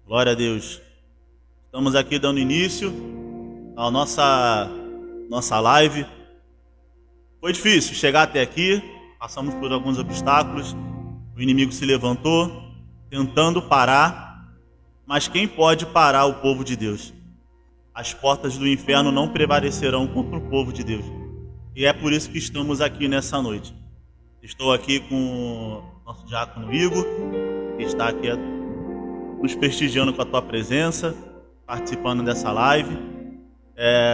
Glória a Deus. Estamos aqui dando início à nossa live. Foi difícil chegar até aqui, passamos por alguns obstáculos, o inimigo se levantou, tentando parar, mas quem pode parar o povo de Deus? As portas do inferno não prevalecerão contra o povo de Deus. E é por isso que estamos aqui nessa noite. Estou aqui com o nosso diácono Igor, que está aqui nos prestigiando com a tua presença, participando dessa live.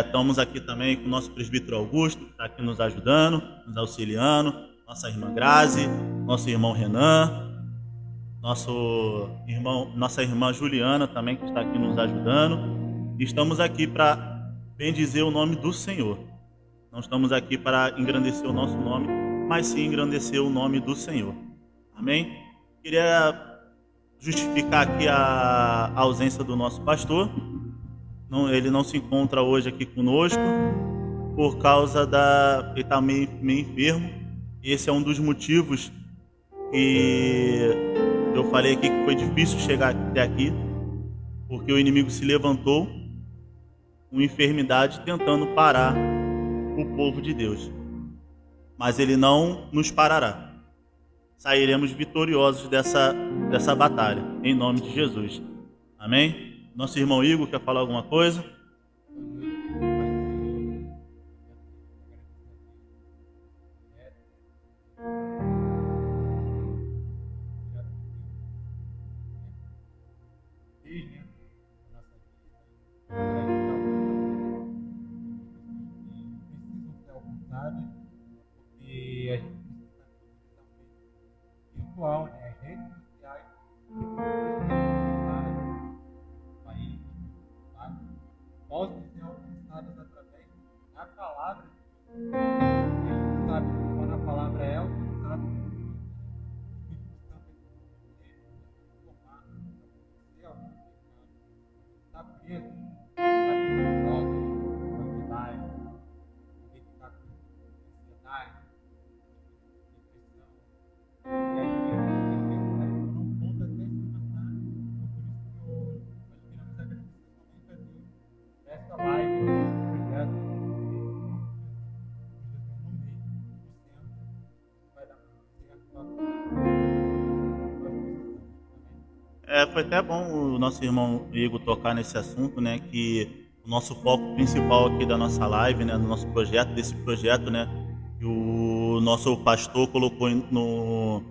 Estamos aqui também com o nosso presbítero Augusto, que está aqui nos ajudando, nos auxiliando, nossa irmã Grazi, nosso irmão Renan, nossa irmã Juliana também, que está aqui nos ajudando. E estamos aqui para bendizer o nome do Senhor. Não estamos aqui para engrandecer o nosso nome, mas sim engrandecer o nome do Senhor. Amém? Queria justificar aqui a ausência do nosso pastor. Ele não se encontra hoje aqui conosco por causa ele está meio enfermo. Esse é um dos motivos que eu falei aqui que foi difícil chegar até aqui, porque o inimigo se levantou com enfermidade tentando parar o povo de Deus. Mas ele não nos parará. Sairemos vitoriosos dessa batalha, em nome de Jesus. Amém? Nosso irmão Igor quer falar alguma coisa? Virtual, né? Redes sociais, país, nós ser alcançados através da palavra. A gente sabe que quando a palavra é alcançada, o Espírito Santo formar, está preso, está com drogas, ansiedade, ele está com ansiedade, depressão. E aí não conta até se matar. Por isso que nós queremos agradecer somente a Deus essa live, esse projeto, no meio do centro, vai dar certo. Foi até bom o nosso irmão Igor tocar nesse assunto, né? Que o nosso foco principal aqui da nossa live, né? Do nosso projeto, desse projeto, né? Que o nosso pastor colocou no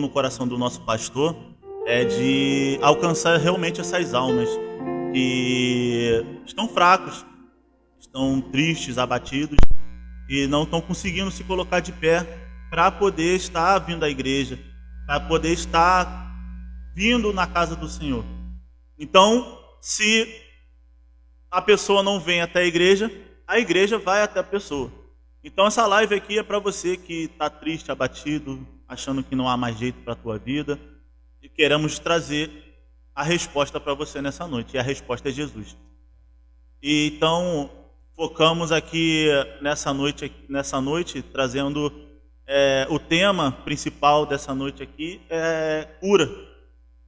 coração do nosso pastor, é de alcançar realmente essas almas que estão fracos, estão tristes, abatidos e não estão conseguindo se colocar de pé para poder estar vindo à igreja, para poder estar vindo na casa do Senhor. Então, se a pessoa não vem até a igreja vai até a pessoa. Então essa live aqui é para você que está triste, abatido, achando que não há mais jeito para a tua vida, e queremos trazer a resposta para você nessa noite, e a resposta é Jesus. E então focamos aqui nessa noite trazendo o tema principal dessa noite aqui é cura.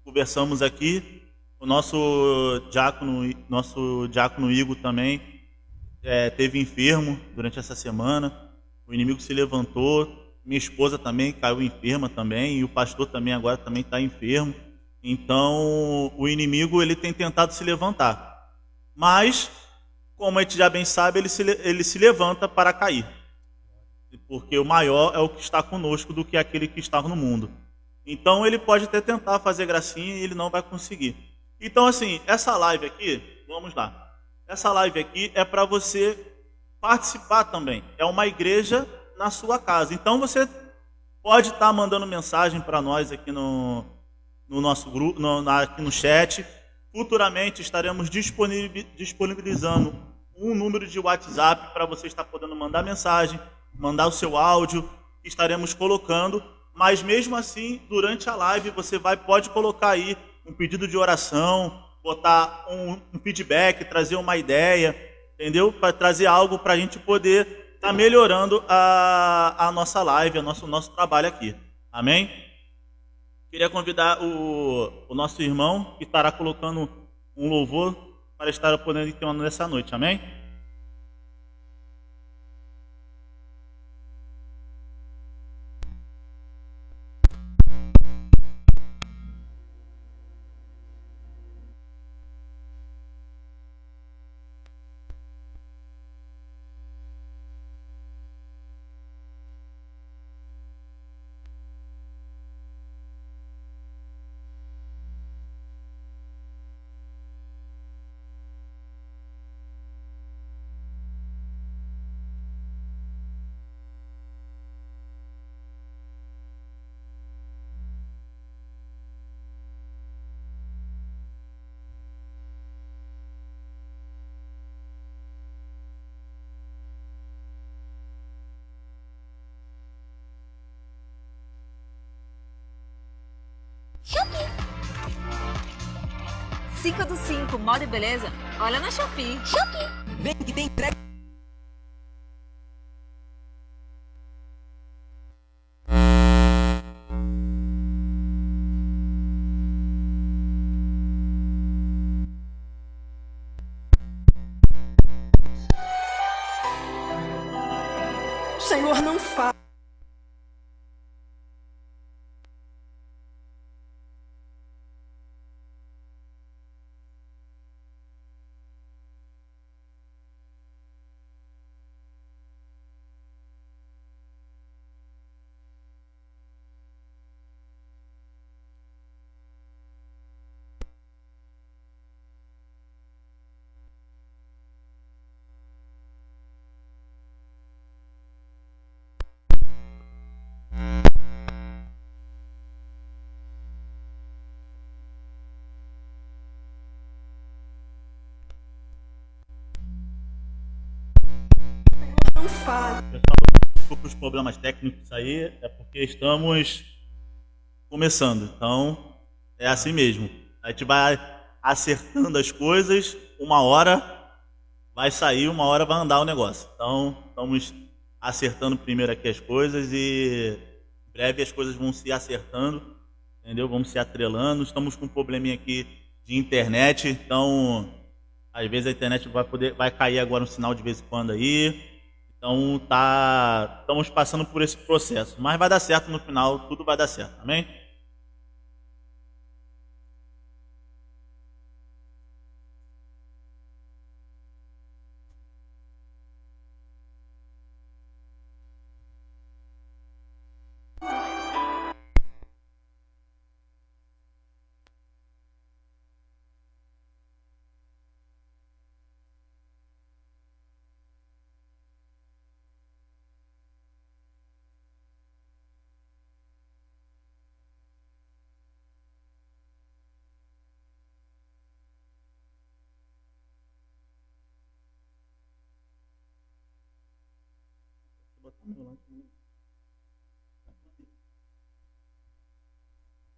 Conversamos aqui, o nosso diácono Igor também teve enfermo durante essa semana, o inimigo se levantou, minha esposa também caiu enferma também, e o pastor também agora também está enfermo. Então o inimigo ele tem tentado se levantar, mas como a gente já bem sabe, ele se levanta para cair, porque o maior é o que está conosco do que aquele que está no mundo. Então ele pode até tentar fazer gracinha e ele não vai conseguir. Então assim, essa live aqui, vamos lá. Essa live aqui é para você participar também. É uma igreja na sua casa. Então você pode estar mandando mensagem para nós aqui no nosso grupo, aqui no chat. Futuramente estaremos disponibilizando um número de WhatsApp para você estar podendo mandar mensagem, mandar o seu áudio, que estaremos colocando. Mas mesmo assim, durante a live, você pode colocar aí um pedido de oração, botar um feedback, trazer uma ideia, entendeu? Para trazer algo para a gente poder estar melhorando a nossa live, o nosso trabalho aqui. Amém? Queria convidar o nosso irmão que estará colocando um louvor para estar podendo entoando nessa noite, amém? Shopee. 5 do 5, moda e beleza? Olha na Shopee. Shopee. Vem que tem entrega. Senhor, não faz. Não faz. Pessoal, desculpa os problemas técnicos aí, é porque estamos começando, então é assim mesmo. A gente vai acertando as coisas, uma hora vai sair, uma hora vai andar o negócio. Então, estamos acertando primeiro aqui as coisas e em breve as coisas vão se acertando, entendeu? Vamos se atrelando. Estamos com um probleminha aqui de internet, então às vezes a internet vai cair agora um sinal de vez em quando aí. Então estamos passando por esse processo, mas vai dar certo no final, tudo vai dar certo, amém?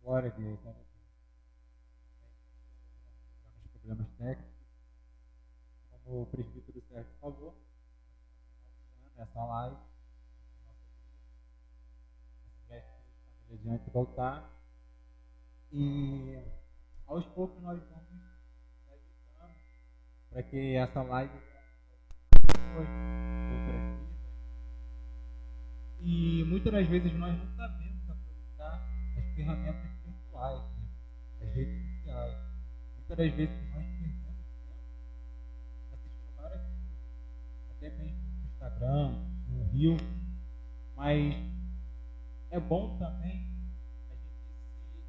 Glória a Deus. Né? Os problemas técnicos. Como o presbítero Sérgio falou, nessa live, essa adiante voltar. E aos poucos nós vamos ajustando para que essa live outras vidas. E muitas das vezes nós não sabemos aproveitar as ferramentas virtuais, né? As redes sociais. Muitas das vezes nós perdemos tempo assistindo várias coisas, até mesmo no Instagram, no Rio, mas é bom também a gente se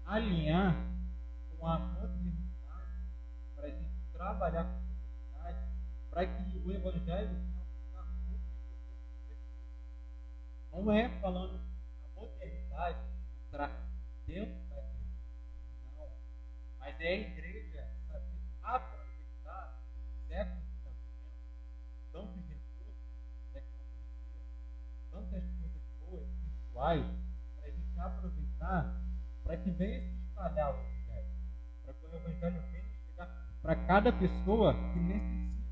alinhar com a modernidade para a gente trabalhar com a modernidade, para que o Evangelho venha alcançar muitas pessoas. Não é falando a modernidade entrar dentro da igreja, não, mas é a igreja saber aproveitar o século que está vivendo, tantos recursos, tecnologia, tantas coisas boas, virtuais, para a gente aproveitar para que venha se espalhar o Evangelho, para que o Evangelho venha chegar para cada pessoa que necessita,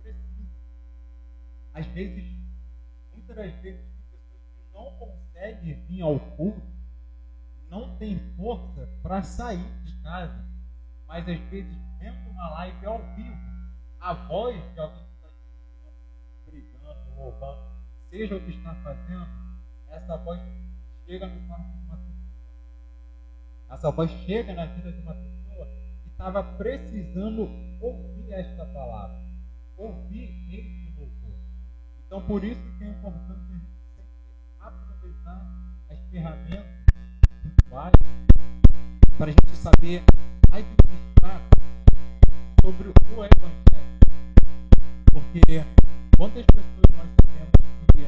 precisa. Às vezes, muitas das vezes, tem pessoas que não conseguem vir ao culto, não tem força para sair de casa, mas às vezes vendo uma live ao vivo, a voz de alguém que está brigando, roubando, seja o que está fazendo, essa voz chega no coração de uma pessoa. Essa voz chega na vida de uma pessoa que estava precisando ouvir esta palavra, ouvir este louvor. Então, por isso que é importante a gente sempre aproveitar as ferramentas virtuais para a gente saber administrar sobre o Evangelho. Porque quantas pessoas nós sabemos que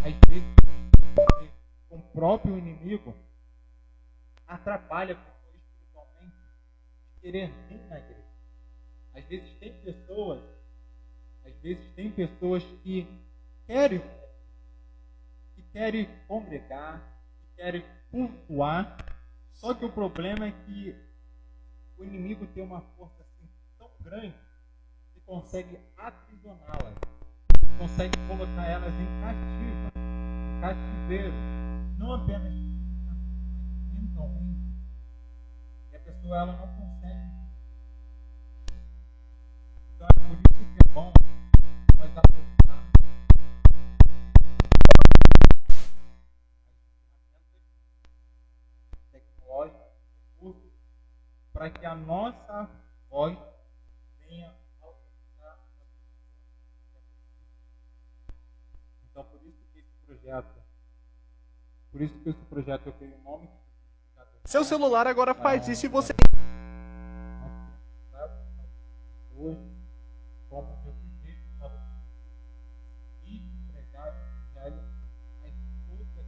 às vezes com o próprio inimigo atrapalha a pessoa espiritualmente de querer vir na igreja. Às vezes tem pessoas que querem congregar, que querem cultuar, só que o problema é que o inimigo tem uma força assim tão grande que consegue aprisioná-las, consegue colocar elas em cativeiro, não apenas mentalmente, e a pessoa ela não consegue. Então é por isso que é bom nós aproveitarmos as ferramentas tecnológicas, recursos, para que a nossa voz venha alcançar a pessoa. Então por isso que esse projeto eu tenho o nome. Seu celular agora faz isso e você... Hoje, como eu fiz e pregar o Evangelho a todas.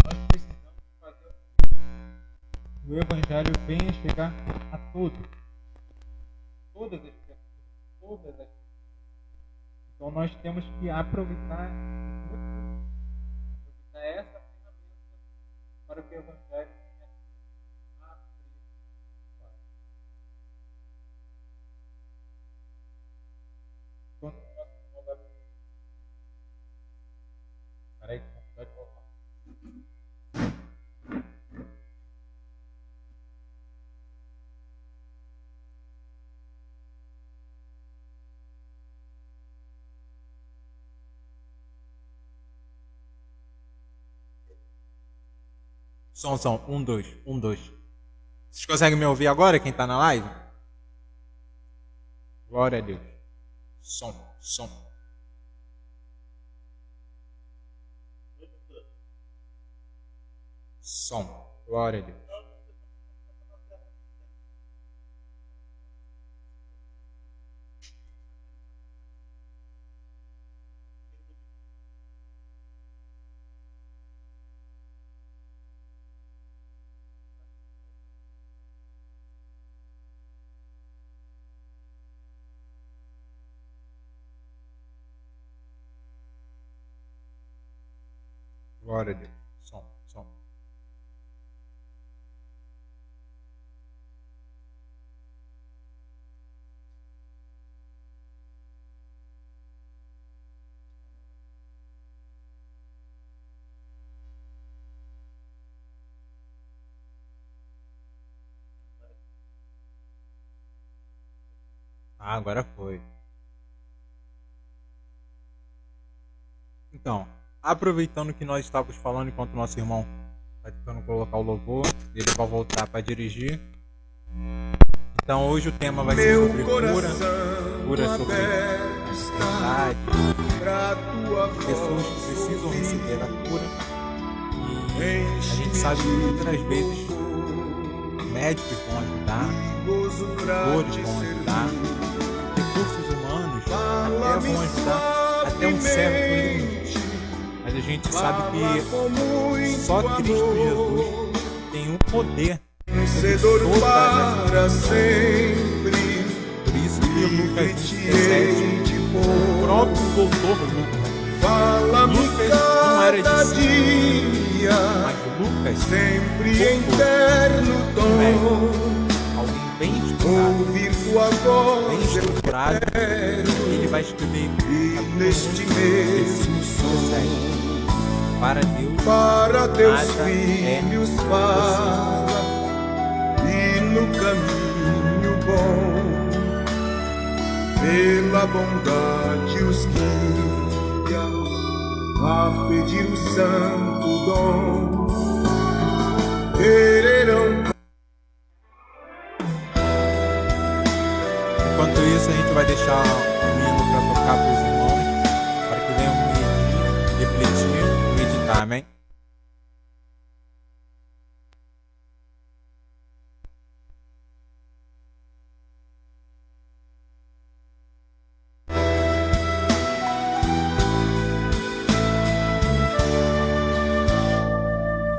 Nós precisamos fazer o Evangelho venha chegar a todos, todas as pessoas. Então nós temos que aproveitar essa ferramenta para que o Evangelho venha a abrir. Quando o nosso irmão vai... Peraí, que não pode voltar. Som, 1, 2, 1, 2. Vocês conseguem me ouvir agora, quem está na live? Glória a Deus. Som. Som, glória a Deus. Glória a Deus. Som. Agora foi. Então, aproveitando que nós estávamos falando enquanto nosso irmão está tentando colocar o louvor, ele vai voltar para dirigir. Então hoje o tema vai ser sobre cura sobre ansiedade, pessoas que precisam receber a cura. E a gente sabe que muitas vezes médicos vão ajudar, doutores vão ajudar, recursos humanos até vão ajudar, até um certo limite. Mas a gente sabe que só Cristo Jesus tem o poder vencedor para sempre. Por isso que Lucas 17, o próprio doutor Lucas não era discípulo, mas Lucas sempre em terno tom, alguém bem estudado, ouvir tua voz, ele vai escrever e neste mesmo som Para Deus, para teus nada filhos fala, e no caminho bom, pela bondade os guia a pedir o santo dom, quererão. Enquanto isso, a gente vai deixar um hino para tocar para os irmãos, para que venham medir, refletir e meditar, amém?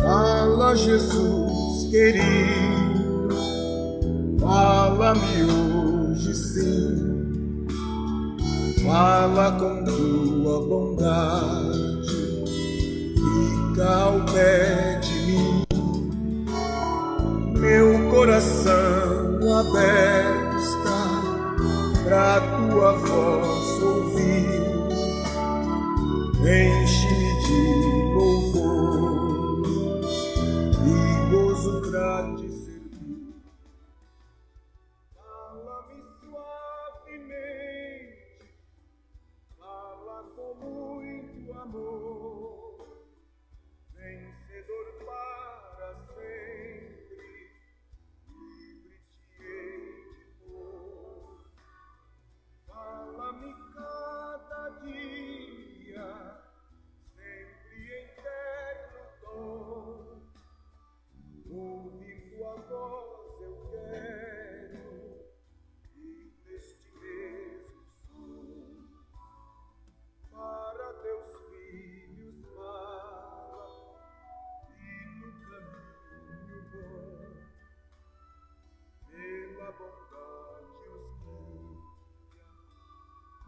Fala, Jesus querido, fala-me hoje sim, fala com tua bondade, fica ao pé de mim, meu coração aberto está pra tua voz ouvir, enche-me de louvores e gozo pra te servir. Fala-me suavemente, fala com muito amor, vencedor para sempre, livre te hei de pôr. Fala-me cada dia, sempre em terno tom, ouvir tua voz eu quero, e neste mesmo som, para teus filhos fala, e no caminho bom, pela bondade os guia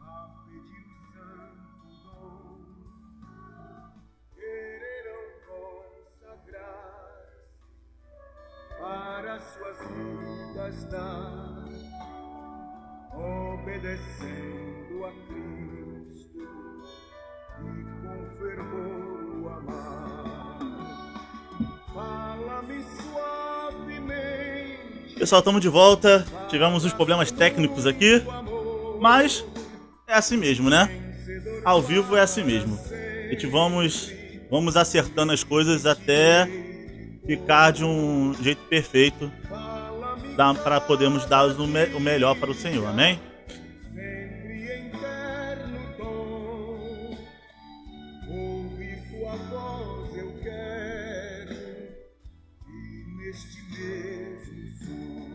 a pedir o santo dom, quererão consagrar-se para suas vidas dar, obedecendo a Cristo e com fervor o amar. Fala-me suavemente. Pessoal, estamos de volta. Tivemos uns problemas técnicos aqui, mas é assim mesmo, né? Ao vivo é assim mesmo. A gente vamos acertando as coisas até ficar de um jeito perfeito para podermos dar o melhor para o Senhor, amém? Sempre em terno tom, ouvir tua voz eu quero, e neste mesmo som.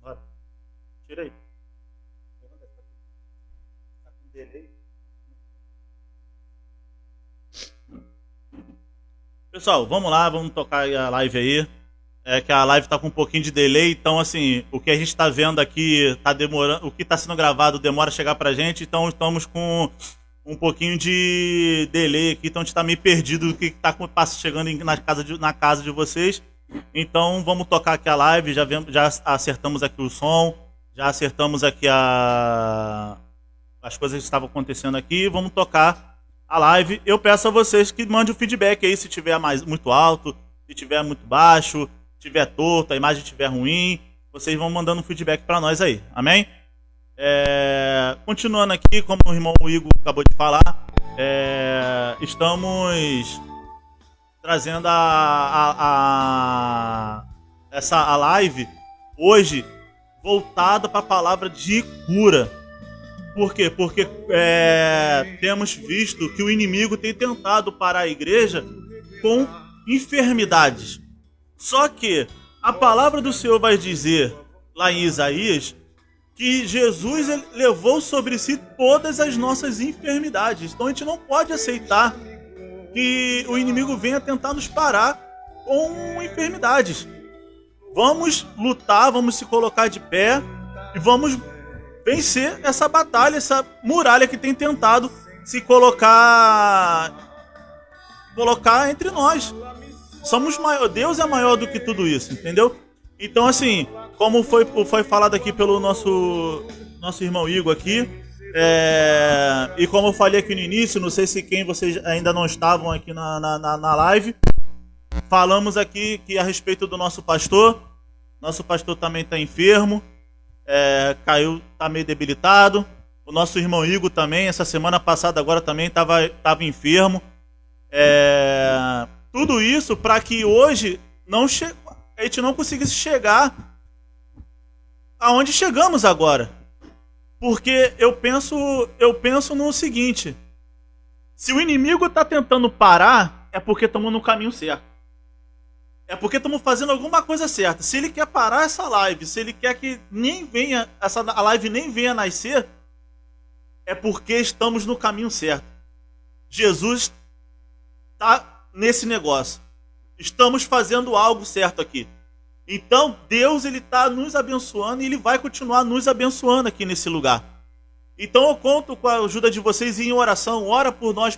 Bora. Tira aí. Tá com delay. Pessoal, vamos lá, vamos tocar a live aí. É que a live tá com um pouquinho de delay, então assim, o que a gente tá vendo aqui tá demorando, o que tá sendo gravado demora a chegar pra gente, então estamos com um pouquinho de delay aqui, então a gente tá meio perdido do que tá chegando na casa de vocês. Então vamos tocar aqui a live, já acertamos aqui o som, já acertamos aqui as coisas que estavam acontecendo aqui, vamos tocar a live. Eu peço a vocês que mandem o feedback aí, se tiver muito alto, se tiver muito baixo, se tiver torto, a imagem estiver ruim, vocês vão mandando um feedback para nós aí, amém? Continuando aqui, como o irmão Igor acabou de falar, estamos trazendo essa live hoje voltada para a palavra de cura. Por quê? Porque temos visto que o inimigo tem tentado parar a igreja com enfermidades. Só que a palavra do Senhor vai dizer lá em Isaías que Jesus levou sobre si todas as nossas enfermidades. Então a gente não pode aceitar que o inimigo venha tentar nos parar com enfermidades. Vamos lutar, vamos se colocar de pé e vamos vencer essa batalha, essa muralha que tem tentado se colocar entre nós. Somos maior, Deus é maior do que tudo isso, entendeu? Então, assim, como foi falado aqui pelo nosso irmão Igor aqui, e como eu falei aqui no início, não sei se vocês ainda não estavam aqui na live, falamos aqui que a respeito do nosso pastor também está enfermo, caiu, está meio debilitado. O nosso irmão Igor também, essa semana passada agora também estava enfermo. Tudo isso para que hoje a gente não conseguisse chegar aonde chegamos agora. Porque eu penso no seguinte: se o inimigo está tentando parar, é porque estamos no caminho certo. É porque estamos fazendo alguma coisa certa. Se ele quer parar essa live, se ele quer que a live nem venha a nascer, é porque estamos no caminho certo. Jesus está nesse negócio. Estamos fazendo algo certo aqui. Então, Deus ele está nos abençoando e Ele vai continuar nos abençoando aqui nesse lugar. Então, eu conto com a ajuda de vocês em oração. Ora por nós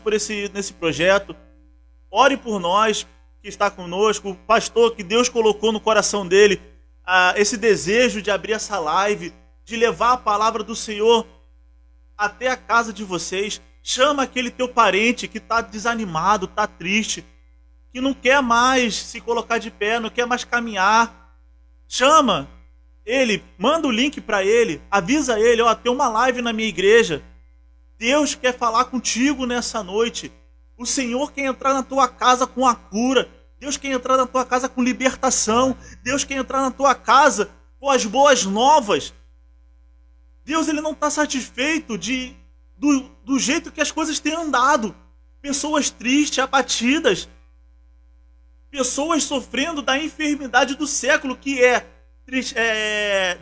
nesse projeto. Ore por nós que está conosco. O pastor que Deus colocou no coração dele esse desejo de abrir essa live, de levar a palavra do Senhor até a casa de vocês. Chama aquele teu parente que está desanimado, está triste, que não quer mais se colocar de pé, não quer mais caminhar. Chama ele, manda o link para ele, avisa ele, tem uma live na minha igreja. Deus quer falar contigo nessa noite. O Senhor quer entrar na tua casa com a cura. Deus quer entrar na tua casa com libertação. Deus quer entrar na tua casa com as boas novas. Deus ele não está satisfeito do jeito que as coisas têm andado. Pessoas tristes, abatidas. Pessoas sofrendo da enfermidade do século, que é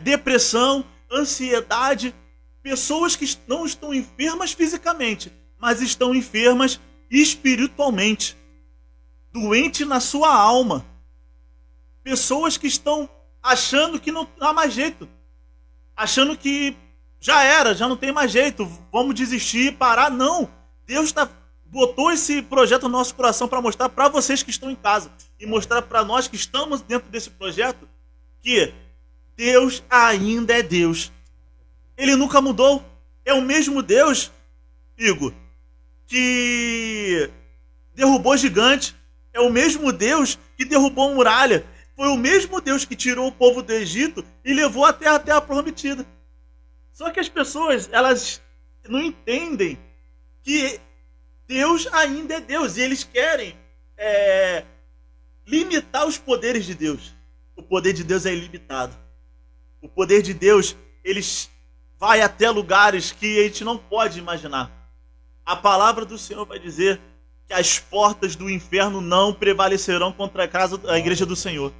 depressão, ansiedade. Pessoas que não estão enfermas fisicamente, mas estão enfermas espiritualmente. Doente na sua alma. Pessoas que estão achando que não há mais jeito. Achando que já não tem mais jeito, vamos desistir, parar. Não, Deus botou esse projeto no nosso coração para mostrar para vocês que estão em casa e mostrar para nós que estamos dentro desse projeto que Deus ainda é Deus. Ele nunca mudou. É o mesmo Deus, Igor, que derrubou gigante. É o mesmo Deus que derrubou a muralha. Foi o mesmo Deus que tirou o povo do Egito e levou até a terra prometida. Só que as pessoas, elas não entendem que Deus ainda é Deus. E eles querem limitar os poderes de Deus. O poder de Deus é ilimitado. O poder de Deus, eles vai até lugares que a gente não pode imaginar. A palavra do Senhor vai dizer que as portas do inferno não prevalecerão contra a igreja do Senhor.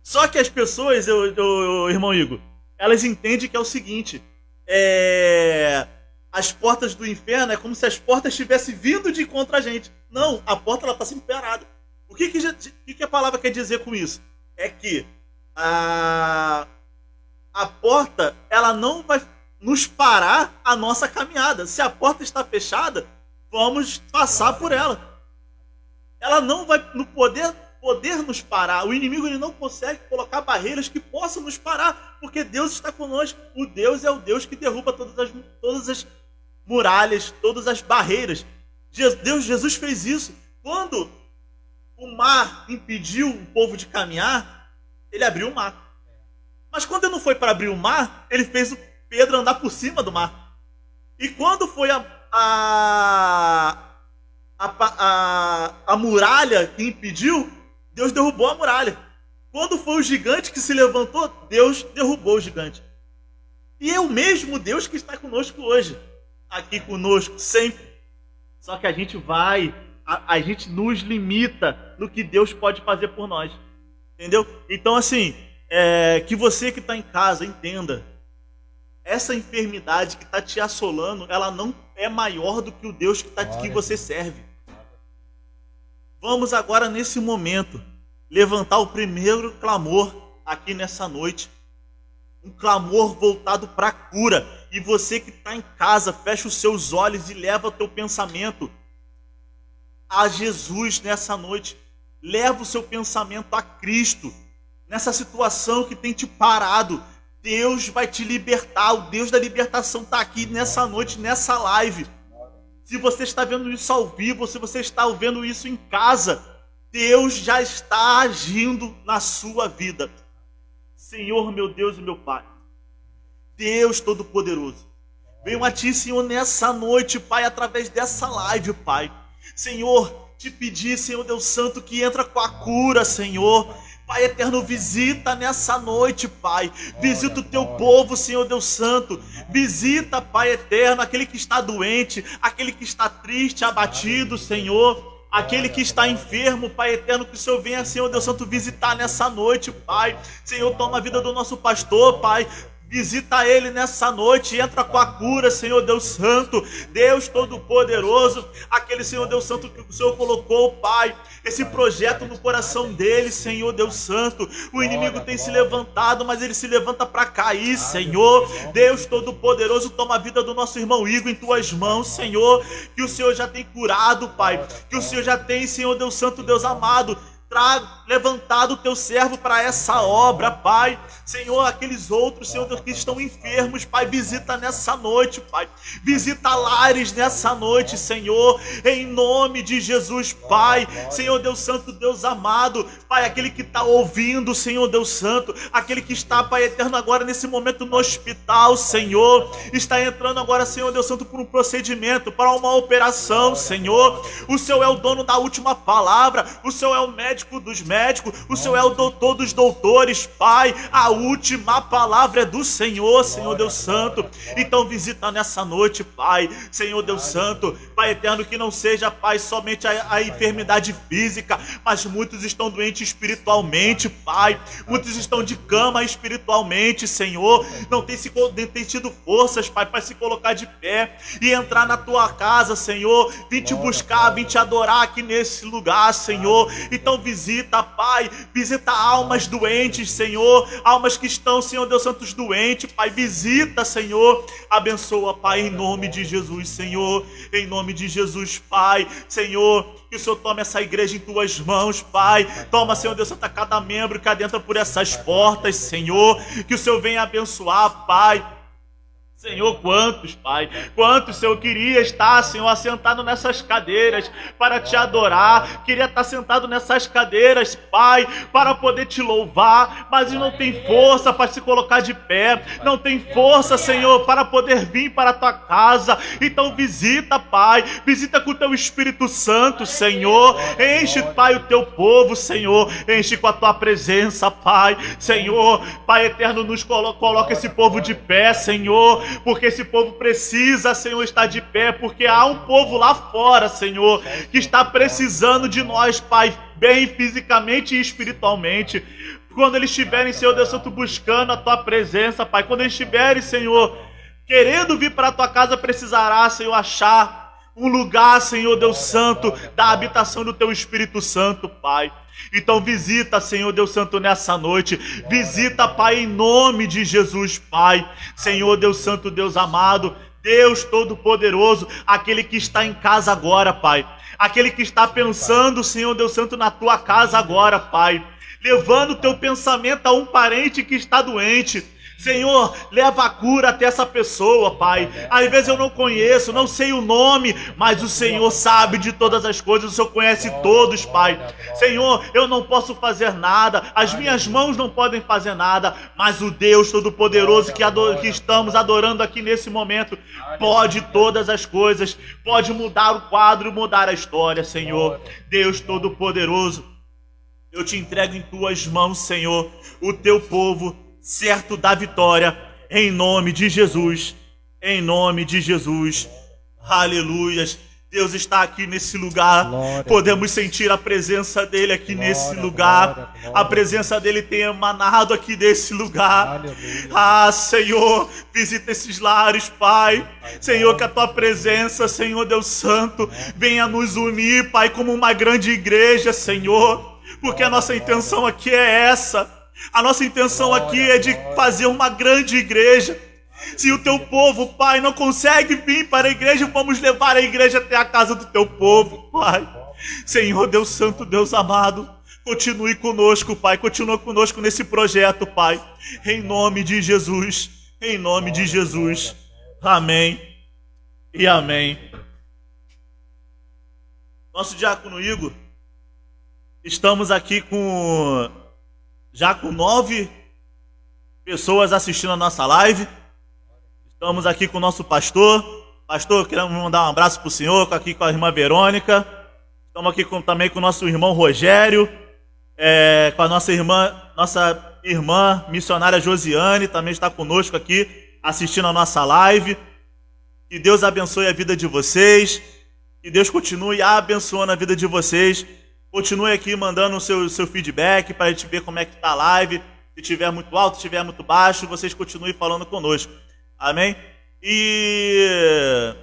Só que as pessoas, irmão Igor, elas entendem que é o seguinte: as portas do inferno é como se as portas estivessem vindo de contra a gente. Não, a porta está sempre parada. O que a palavra quer dizer com isso? É que a porta ela não vai nos parar a nossa caminhada. Se a porta está fechada, vamos passar por ela. Ela não vai poder nos parar. O inimigo ele não consegue colocar barreiras que possam nos parar, porque Deus está conosco. O Deus é o Deus que derruba todas as muralhas, todas as barreiras. Jesus fez isso. Quando o mar impediu o povo de caminhar, ele abriu o mar. Mas quando ele não foi para abrir o mar, ele fez o Pedro andar por cima do mar. E quando foi a muralha que impediu, Deus derrubou a muralha. Quando foi o gigante que se levantou, Deus derrubou o gigante. E é o mesmo Deus que está conosco hoje. Aqui conosco, sempre. Só que a gente a gente nos limita no que Deus pode fazer por nós. Entendeu? Então, assim, que você que está em casa entenda. Essa enfermidade que está te assolando, ela não é maior do que o Deus que você serve. Vamos agora, nesse momento, levantar o primeiro clamor aqui nessa noite. Um clamor voltado para a cura. E você que está em casa, fecha os seus olhos e leva o teu pensamento a Jesus nessa noite. Leva o seu pensamento a Cristo. Nessa situação que tem te parado, Deus vai te libertar. O Deus da libertação está aqui nessa noite, nessa live. Se você está vendo isso ao vivo, se você está vendo isso em casa, Deus já está agindo na sua vida. Senhor, meu Deus e meu Pai, Deus Todo-Poderoso, venho a Ti, Senhor, nessa noite, Pai, através dessa live, Pai. Senhor, te pedir, Senhor Deus Santo, que entra com a cura, Senhor. Pai eterno, visita nessa noite, Pai. Visita o teu povo, Senhor Deus Santo. Visita, Pai eterno, aquele que está doente, aquele que está triste, abatido, Senhor. Aquele que está enfermo, Pai eterno, que o Senhor venha, Senhor Deus Santo, visitar nessa noite, Pai. Senhor, toma a vida do nosso pastor, Pai. Visita ele nessa noite, entra com a cura, Senhor Deus Santo, Deus Todo-Poderoso, aquele Senhor Deus Santo que o Senhor colocou, Pai, esse projeto no coração dele, Senhor Deus Santo. O inimigo tem se levantado, mas ele se levanta para cair, Senhor. Deus Todo-Poderoso, toma a vida do nosso irmão Igor em tuas mãos, Senhor, que o Senhor já tem curado, Pai, que o Senhor já tem, Senhor Deus Santo, Deus amado, levantado o teu servo para essa obra, Pai. Senhor, aqueles outros, Senhor Deus, que estão enfermos, Pai, visita nessa noite, Pai. Visita lares nessa noite, Senhor, em nome de Jesus, Pai. Senhor Deus Santo, Deus amado, Pai, aquele que está ouvindo, Senhor Deus Santo, aquele que está, Pai eterno, agora nesse momento no hospital, Senhor, está entrando agora, Senhor Deus Santo, por um procedimento, para uma operação, Senhor. O Senhor é o dono da última palavra, o Senhor é o médico dos médicos, o Senhor é o doutor dos doutores, Pai. A última palavra é do Senhor, Senhor Deus Santo. Então visita nessa noite, Pai, Senhor Deus Santo, Pai eterno, que não seja, Pai, somente a enfermidade física, mas muitos estão doentes espiritualmente, Pai. Muitos estão de cama espiritualmente, Senhor. Não tem tido forças, Pai, para se colocar de pé e entrar na tua casa, Senhor. Vim te buscar, vim te adorar aqui nesse lugar, Senhor. Então visita, Pai, visita almas doentes, Senhor, almas que estão, Senhor Deus Santo, doentes, Pai, visita, Senhor, abençoa, Pai, em nome de Jesus, Senhor, em nome de Jesus, Pai, Senhor, que o Senhor tome essa igreja em tuas mãos, Pai, toma, Senhor Deus Santo, a cada membro que adentra por essas portas, Senhor, que o Senhor venha abençoar, Pai. Senhor, quantos, Pai, quantos, Senhor, queria estar, Senhor, assentado nessas cadeiras para te adorar, queria estar sentado nessas cadeiras, Pai, para poder te louvar, mas não tem força para se colocar de pé, não tem força, Senhor, para poder vir para a tua casa. Então visita, Pai, visita com o teu Espírito Santo, Senhor, enche, Pai, o teu povo, Senhor, enche com a tua presença, Pai, Senhor, Pai eterno, nos coloca esse povo de pé, Senhor, porque esse povo precisa, Senhor, estar de pé, porque há um povo lá fora, Senhor, que está precisando de nós, Pai, bem fisicamente e espiritualmente. Quando eles estiverem, Senhor Deus Santo, buscando a tua presença, Pai, quando eles estiverem, Senhor, querendo vir para a tua casa, precisará, Senhor, achar um lugar, Senhor Deus Santo, da habitação do teu Espírito Santo, Pai. Então visita, Senhor Deus Santo, nessa noite. Visita, Pai, em nome de Jesus, Pai. Senhor Deus Santo, Deus amado, Deus Todo-Poderoso, aquele que está em casa agora, Pai. Aquele que está pensando, Senhor Deus Santo, na tua casa agora, Pai. Levando o teu pensamento a um parente que está doente. Senhor, leva a cura até essa pessoa, Pai. Às vezes eu não conheço, não sei o nome, mas o Senhor sabe de todas as coisas, o Senhor conhece todos, Pai. Senhor, eu não posso fazer nada, as minhas mãos não podem fazer nada, mas o Deus Todo-Poderoso que estamos adorando aqui nesse momento, pode todas as coisas, pode mudar o quadro, mudar a história, Senhor. Deus Todo-Poderoso, eu te entrego em tuas mãos, Senhor, o teu povo, certo da vitória, em nome de Jesus, em nome de Jesus, aleluias. Deus está aqui nesse lugar, glória. Podemos sentir a presença dele aqui glória, nesse lugar, glória. A presença dele tem emanado aqui desse lugar, aleluia. Ah, Senhor, visita esses lares, Pai, Senhor, que a tua presença, Senhor Deus Santo, venha nos unir, Pai, como uma grande igreja, Senhor, porque a nossa intenção aqui é essa. A nossa intenção aqui é de fazer uma grande igreja. Se o teu povo, Pai, não consegue vir para a igreja, vamos levar a igreja até a casa do teu povo, Pai. Senhor Deus Santo, Deus amado, continue conosco, Pai. Continua conosco nesse projeto, Pai. Em nome de Jesus. Em nome de Jesus. Amém e amém. Nosso diácono Igor, estamos aqui já com 9 pessoas assistindo a nossa live. Estamos aqui com o nosso pastor. Pastor, queremos mandar um abraço para o senhor, aqui com a irmã Verônica. Estamos aqui também com o nosso irmão Rogério, com a nossa irmã missionária Josiane, também está conosco aqui, assistindo a nossa live. Que Deus abençoe a vida de vocês. Que Deus continue abençoando a vida de vocês. Continue aqui mandando o seu feedback para a gente ver como é que está a live. Se estiver muito alto, se estiver muito baixo, vocês continuem falando conosco. Amém? E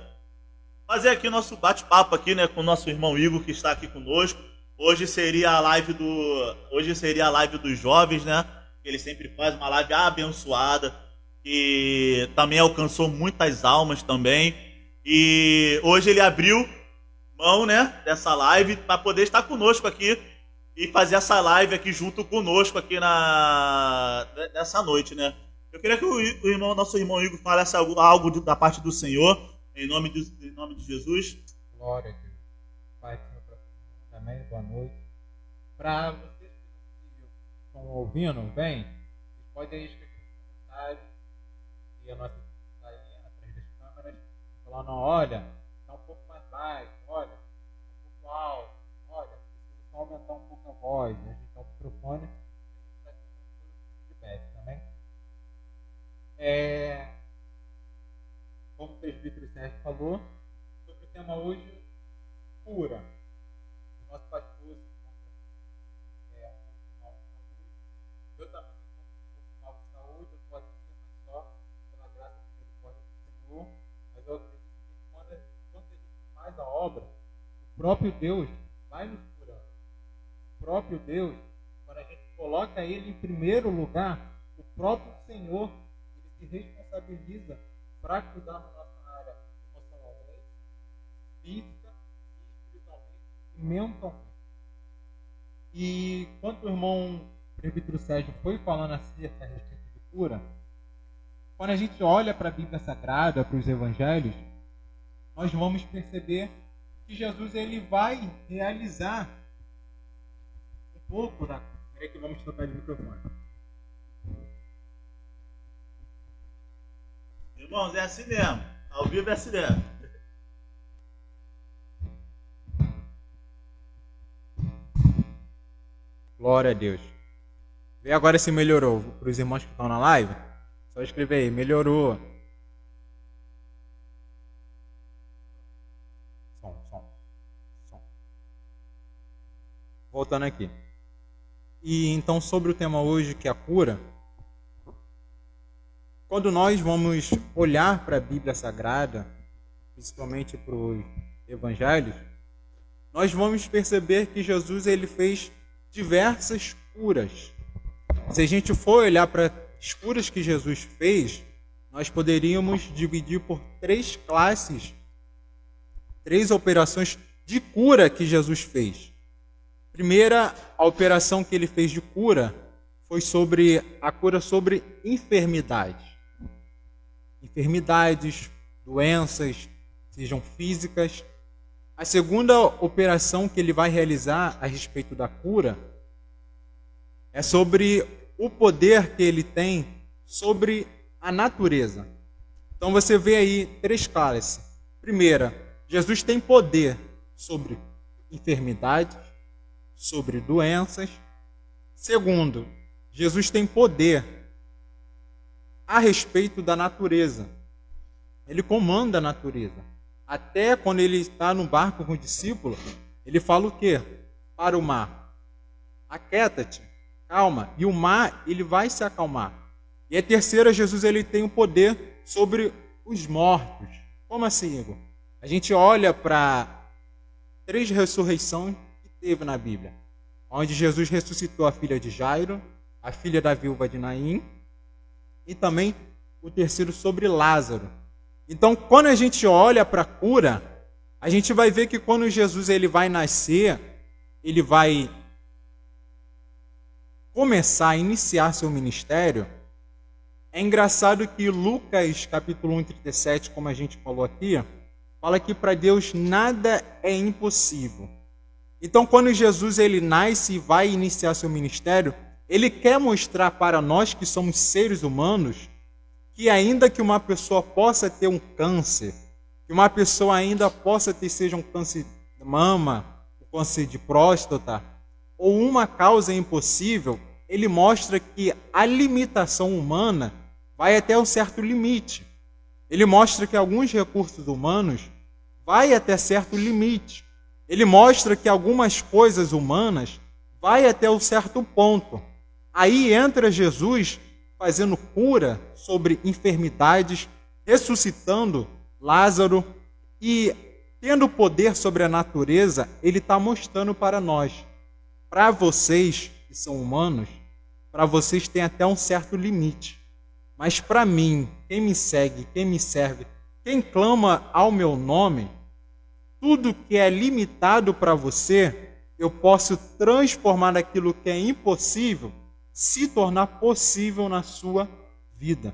fazer aqui nosso bate-papo aqui, né, com o nosso irmão Igor, que está aqui conosco. Hoje seria a live dos jovens, né? Ele sempre faz uma live abençoada, que também alcançou muitas almas também. E hoje ele abriu mão, né, dessa live para poder estar conosco aqui e fazer essa live aqui junto conosco aqui nessa noite, né? Eu queria que nosso irmão Igor falasse algo da parte do Senhor, em nome de Jesus. Glória a Deus. Pai, Senhor, para também, boa noite. Para vocês que estão ouvindo, vem, vocês podem aí escrever nos comentários e a nossa está aí atrás das câmeras, falar, não, olha, está um pouco mais baixo, olha, está um pouco alto, olha, precisa só aumentar um pouco a voz, ajeitar o microfone, a gente está tentando feedback também. Como o presbítero Sérgio falou, sobre o tema hoje, cura. O nosso pastor se encontra mal de saúde. Eu também estou mal de saúde, eu estou aqui, mas só pela graça e misericórdia do Senhor. Mas eu acredito que quando a gente faz a obra, o próprio Deus vai nos curando. O próprio Deus, quando a gente coloca Ele em primeiro lugar, o próprio Senhor, Ele se responsabiliza para cuidar da nossa área emocionalmente, física, espiritualmente e mentalmente. E quando o irmão presbítero Sérgio foi falando acerca a respeito de cura, quando a gente olha para a Bíblia Sagrada, para os Evangelhos, nós vamos perceber que Jesus ele vai realizar um pouco da... Espera aí que vamos trocar de microfone. Irmãos, é assim mesmo. Ao vivo é assim mesmo. Glória a Deus. Vê agora se melhorou. Para os irmãos que estão na live, só escrever aí, melhorou. Som. Voltando aqui. E então sobre o tema hoje, que é a cura. Quando nós vamos olhar para a Bíblia Sagrada, principalmente para os Evangelhos, nós vamos perceber que Jesus ele fez diversas curas. Se a gente for olhar para as curas que Jesus fez, nós poderíamos dividir por 3 classes, 3 operações de cura que Jesus fez. Primeira, a operação que ele fez de cura foi sobre a cura sobre enfermidades. Enfermidades, doenças, sejam físicas. A segunda operação que ele vai realizar a respeito da cura é sobre o poder que ele tem sobre a natureza. Então você vê aí 3 classes. Primeira, Jesus tem poder sobre enfermidades, sobre doenças. Segundo, Jesus tem poder a respeito da natureza. Ele comanda a natureza. Até quando ele está no barco com o discípulo, ele fala o quê? Para o mar: aquieta-te, calma. E o mar, ele vai se acalmar. E a terceira, Jesus ele tem o poder sobre os mortos. Como assim, Igor? A gente olha para 3 ressurreições que teve na Bíblia, onde Jesus ressuscitou a filha de Jairo, a filha da viúva de Naim, e também o terceiro sobre Lázaro. Então, quando a gente olha para a cura, a gente vai ver que quando Jesus ele vai nascer, ele vai começar a iniciar seu ministério. É engraçado que Lucas, capítulo 1, 37, como a gente falou aqui, fala que para Deus nada é impossível. Então, quando Jesus ele nasce e vai iniciar seu ministério, ele quer mostrar para nós que somos seres humanos que ainda que uma pessoa possa ter um câncer, que uma pessoa ainda possa ter, seja um câncer de mama, um câncer de próstata, ou uma causa impossível, ele mostra que a limitação humana vai até um certo limite. Ele mostra que alguns recursos humanos vai até certo limite. Ele mostra que algumas coisas humanas vai até um certo ponto. Aí entra Jesus fazendo cura sobre enfermidades, ressuscitando Lázaro e tendo poder sobre a natureza, ele está mostrando para nós. Para vocês que são humanos, para vocês tem até um certo limite. Mas para mim, quem me segue, quem me serve, quem clama ao meu nome, tudo que é limitado para você, eu posso transformar aquilo que é impossível, se tornar possível na sua vida.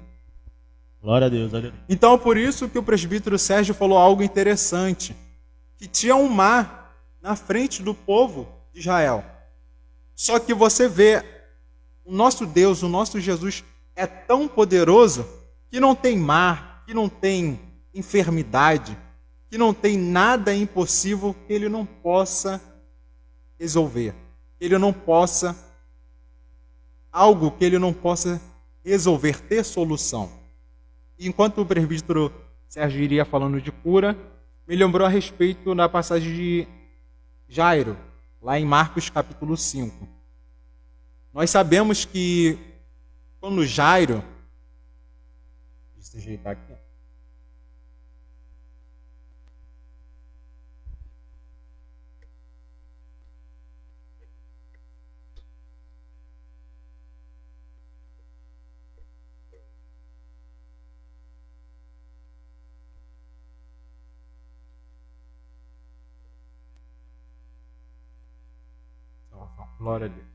Glória a Deus, aleluia. Então, por isso que o presbítero Sérgio falou algo interessante, que tinha um mar na frente do povo de Israel. Só que você vê, o nosso Deus, o nosso Jesus é tão poderoso que não tem mar, que não tem enfermidade, que não tem nada impossível que ele não possa resolver, que ele não possa, algo que ele não possa resolver, ter solução. E enquanto o presbítero Sérgio iria falando de cura, me lembrou a respeito da passagem de Jairo, lá em Marcos capítulo 5. Nós sabemos que quando Jairo... Deixa eu ajeitar aqui. Glória a Deus.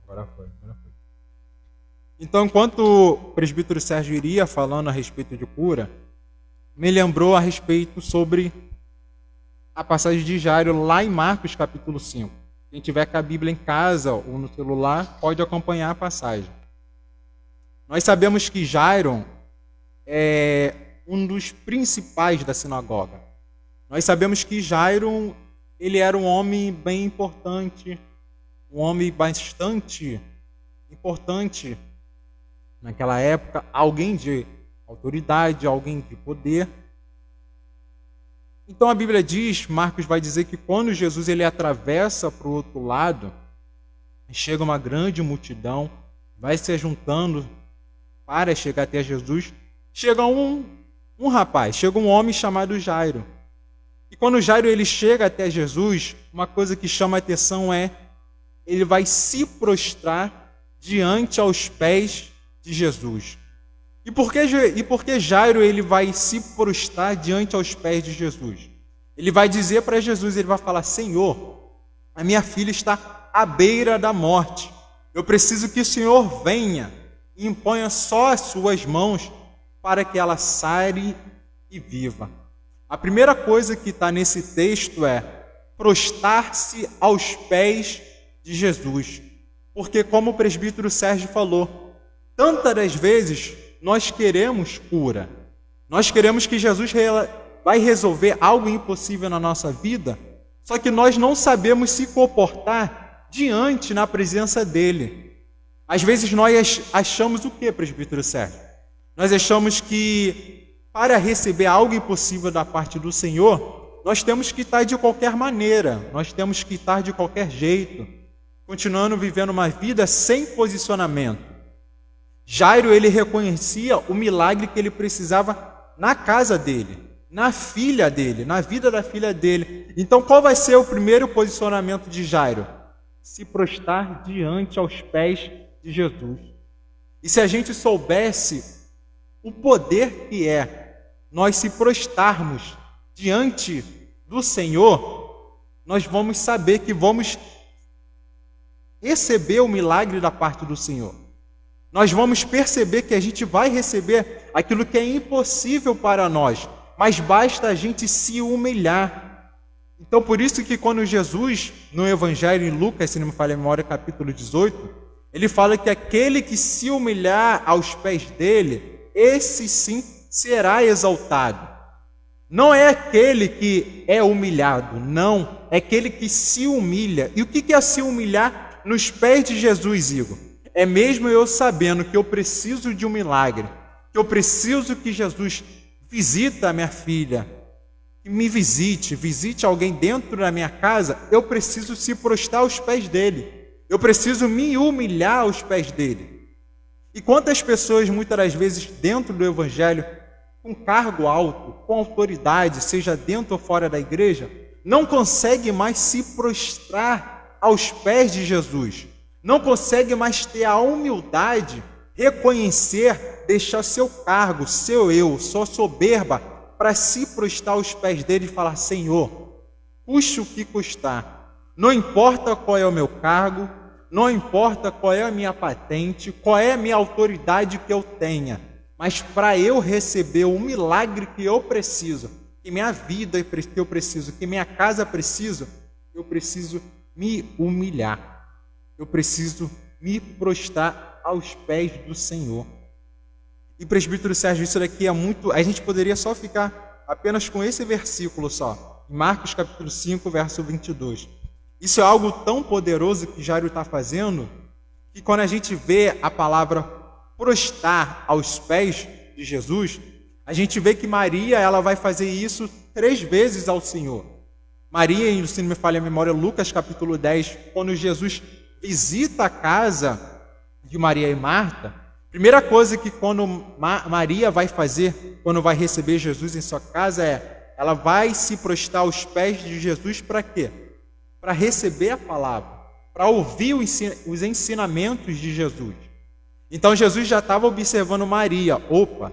Agora foi. Então, enquanto o presbítero Sérgio iria falando a respeito de cura, me lembrou a respeito sobre a passagem de Jairo lá em Marcos capítulo 5. Quem tiver com a Bíblia em casa ou no celular pode acompanhar a passagem. Nós sabemos que Jairo é um dos principais da sinagoga. Nós sabemos que Jairo, ele era um homem bem importante, um homem bastante importante naquela época, alguém de autoridade, alguém de poder. Então a Bíblia diz, Marcos vai dizer que quando Jesus ele atravessa para o outro lado, chega uma grande multidão, vai se juntando para chegar até Jesus, chega um rapaz, chega um homem chamado Jairo. E quando Jairo ele chega até Jesus, uma coisa que chama a atenção é, ele vai se prostrar diante aos pés de Jesus. E por que Jairo ele vai se prostrar diante aos pés de Jesus? Ele vai dizer para Jesus, ele vai falar, Senhor, a minha filha está à beira da morte. Eu preciso que o Senhor venha e imponha só as suas mãos para que ela sare e viva. A primeira coisa que está nesse texto é prostrar-se aos pés de Jesus. Porque como o presbítero Sérgio falou, tantas das vezes nós queremos cura. Nós queremos que Jesus vai resolver algo impossível na nossa vida, só que nós não sabemos se comportar diante na presença dele. Às vezes nós achamos o que, presbítero Sérgio? Nós achamos que para receber algo impossível da parte do Senhor, nós temos que estar de qualquer maneira, nós temos que estar de qualquer jeito, continuando vivendo uma vida sem posicionamento. Jairo, ele reconhecia o milagre que ele precisava na casa dele, na filha dele, na vida da filha dele. Então, qual vai ser o primeiro posicionamento de Jairo? se prostrar diante aos pés de Jesus. E se a gente soubesse o poder que é nós se prostrarmos diante do Senhor, nós vamos saber que vamos receber o milagre da parte do Senhor. Nós vamos perceber que a gente vai receber aquilo que é impossível para nós, mas basta a gente se humilhar. Então, por isso que quando Jesus, no Evangelho em Lucas, se não me falha a memória, capítulo 18, ele fala que aquele que se humilhar aos pés dele, esse sim será exaltado. Não é aquele que é humilhado, não, é aquele que se humilha. E o que é se humilhar nos pés de Jesus, Igor? É mesmo eu sabendo que eu preciso de um milagre, que eu preciso que Jesus visite a minha filha, que me visite alguém dentro da minha casa, eu preciso se prostrar aos pés dele, eu preciso me humilhar aos pés dele. E quantas pessoas, muitas das vezes, dentro do Evangelho, com cargo alto, com autoridade, seja dentro ou fora da igreja, não conseguem mais se prostrar aos pés de Jesus, não consegue mais ter a humildade, reconhecer, deixar seu cargo, seu eu, sua soberba, para se prostrar aos pés dele e falar: Senhor, custe o que custar, não importa qual é o meu cargo, não importa qual é a minha patente, qual é a minha autoridade que eu tenha, mas para eu receber o milagre que eu preciso, que minha vida que eu preciso, que minha casa precisa, eu preciso me humilhar. Eu preciso me prostrar aos pés do Senhor. E presbítero Sérgio, isso daqui é muito... A gente poderia só ficar apenas com esse versículo só. Em Marcos capítulo 5, verso 22. Isso é algo tão poderoso que Jairo está fazendo, que quando a gente vê a palavra prostrar aos pés de Jesus, a gente vê que Maria, ela vai fazer isso 3 vezes ao Senhor. Maria, se não me falha a memória, Lucas capítulo 10, quando Jesus visita a casa de Maria e Marta, primeira coisa que quando Maria vai fazer, quando vai receber Jesus em sua casa, ela vai se prostrar aos pés de Jesus para quê? Para receber a palavra, para ouvir os ensinamentos de Jesus. Então Jesus já estava observando Maria. Opa,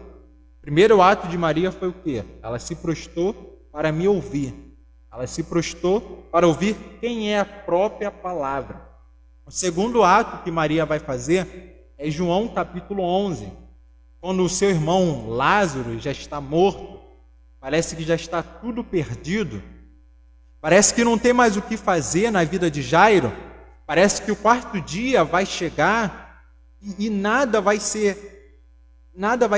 primeiro ato de Maria foi o quê? Ela se prostrou para me ouvir. Ela se prostrou para ouvir quem é a própria palavra. O segundo ato que Maria vai fazer é João capítulo 11, quando o seu irmão Lázaro já está morto, parece que já está tudo perdido, parece que não tem mais o que fazer na vida de Jairo, parece que o 4º dia vai chegar e nada vai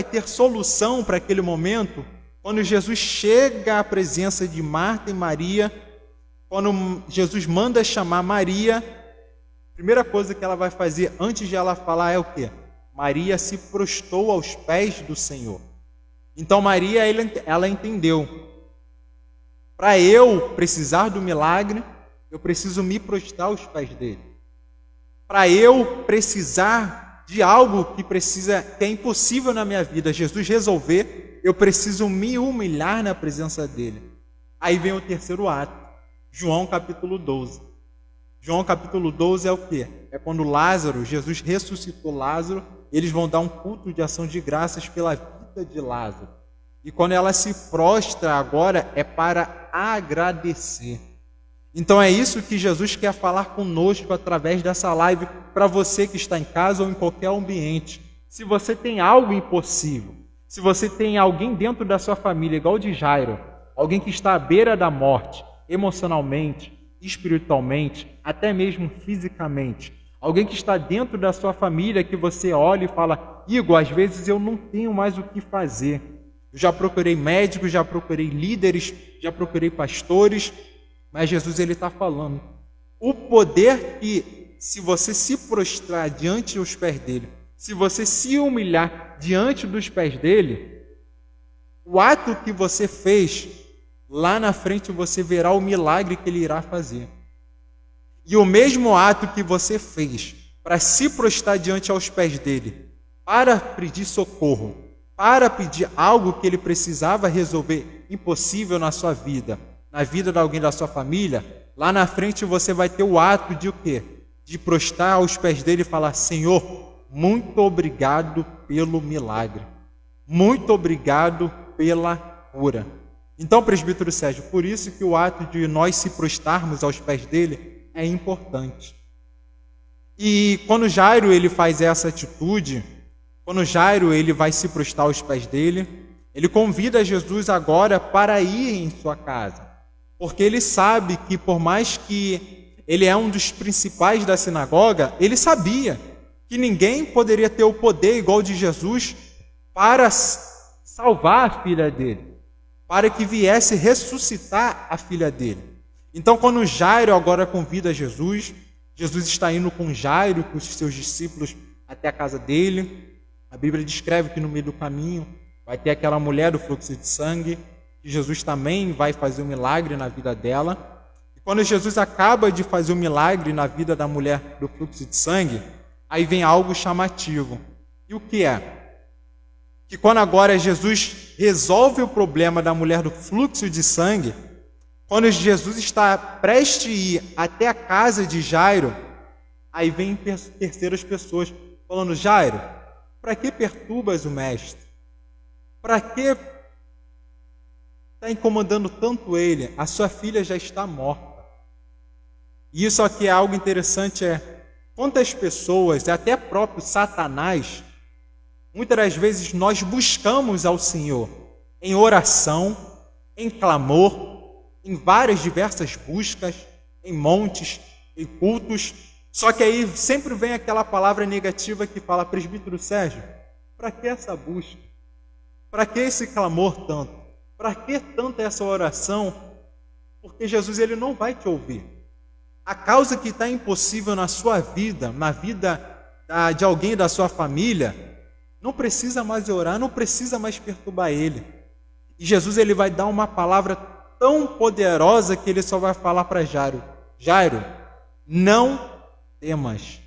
ter solução para aquele momento. Quando Jesus chega à presença de Marta e Maria, quando Jesus manda chamar Maria, a primeira coisa que ela vai fazer antes de ela falar é o quê? Maria se prostrou aos pés do Senhor. Então Maria, ela entendeu. Para eu precisar do milagre, eu preciso me prostrar aos pés dele. Para eu precisar de algo que é impossível na minha vida, Jesus resolver, eu preciso me humilhar na presença dele. Aí vem o 3º ato, João capítulo 12. João capítulo 12 é o quê? É quando Jesus ressuscitou Lázaro, eles vão dar um culto de ação de graças pela vida de Lázaro. E quando ela se prostra agora, é para agradecer. Então é isso que Jesus quer falar conosco através dessa live, para você que está em casa ou em qualquer ambiente. Se você tem algo impossível, se você tem alguém dentro da sua família, igual de Jairo, alguém que está à beira da morte, emocionalmente, espiritualmente, até mesmo fisicamente, alguém que está dentro da sua família, que você olha e fala: Igor, às vezes eu não tenho mais o que fazer. Eu já procurei médicos, já procurei líderes, já procurei pastores, mas Jesus ele está falando. O poder que, se você se prostrar diante dos pés dele, se você se humilhar diante dos pés dele, o ato que você fez, lá na frente você verá o milagre que ele irá fazer. E o mesmo ato que você fez para se prostrar diante aos pés dele, para pedir socorro, para pedir algo que ele precisava resolver, impossível na sua vida, na vida de alguém da sua família, lá na frente você vai ter o ato de o quê? de prostrar aos pés dele e falar: Senhor, muito obrigado pelo milagre. Muito obrigado pela cura. Então, presbítero Sérgio, por isso que o ato de nós se prostrarmos aos pés dele é importante. E quando Jairo ele faz essa atitude, quando Jairo ele vai se prostrar aos pés dele, ele convida Jesus agora para ir em sua casa, porque ele sabe que por mais que ele é um dos principais da sinagoga, ele sabia que ninguém poderia ter o poder igual de Jesus para salvar a filha dele, para que viesse ressuscitar a filha dele. Então, quando Jairo agora convida Jesus, Jesus está indo com Jairo, com os seus discípulos, até a casa dele. A Bíblia descreve que no meio do caminho vai ter aquela mulher do fluxo de sangue, que Jesus também vai fazer um milagre na vida dela. E quando Jesus acaba de fazer um milagre na vida da mulher do fluxo de sangue, aí vem algo chamativo. E o que é? Que quando agora Jesus resolve o problema da mulher do fluxo de sangue, quando Jesus está prestes a ir até a casa de Jairo, aí vem terceiras pessoas falando: Jairo, para que perturbas o mestre? Para que está incomodando tanto ele? A sua filha já está morta. E isso aqui é algo interessante, quantas pessoas, até próprio Satanás, muitas das vezes nós buscamos ao Senhor em oração, em clamor, em várias diversas buscas, em montes, em cultos, só que aí sempre vem aquela palavra negativa que fala: presbítero Sérgio, para que essa busca? Para que esse clamor tanto? Para que tanta essa oração? Porque Jesus ele não vai te ouvir. A causa que está impossível na sua vida, na vida de alguém da sua família, não precisa mais orar, não precisa mais perturbar ele. E Jesus ele vai dar uma palavra tão poderosa que ele só vai falar para Jairo: Jairo, não temas,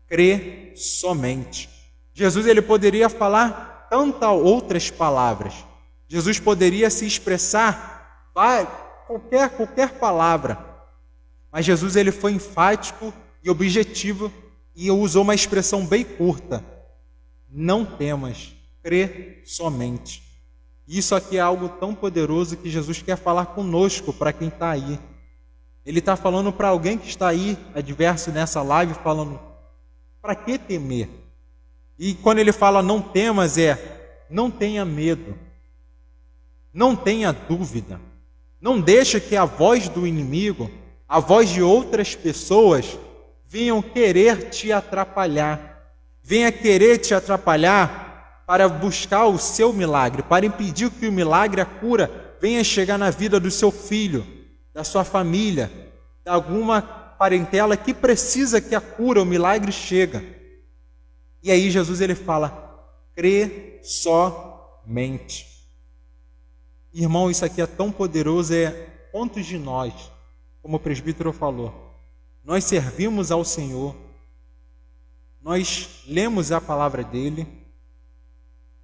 crê somente. Jesus ele poderia falar tantas outras palavras. Jesus poderia se expressar qualquer palavra. Mas Jesus ele foi enfático e objetivo e usou uma expressão bem curta: não temas, crê somente. Isso aqui é algo tão poderoso que Jesus quer falar conosco, para quem está aí. Ele está falando para alguém que está aí, adverso nessa live, falando: para que temer? E quando ele fala não temas, não tenha medo, não tenha dúvida, não deixe que a voz do inimigo, a voz de outras pessoas, venham querer te atrapalhar, venha querer te atrapalhar para buscar o seu milagre, para impedir que o milagre, a cura, venha chegar na vida do seu filho, da sua família, de alguma parentela que precisa que a cura, o milagre chega. E aí Jesus ele fala: crê somente. Irmão, isso aqui é tão poderoso, quantos de nós, como o presbítero falou, nós servimos ao Senhor, nós lemos a palavra dele,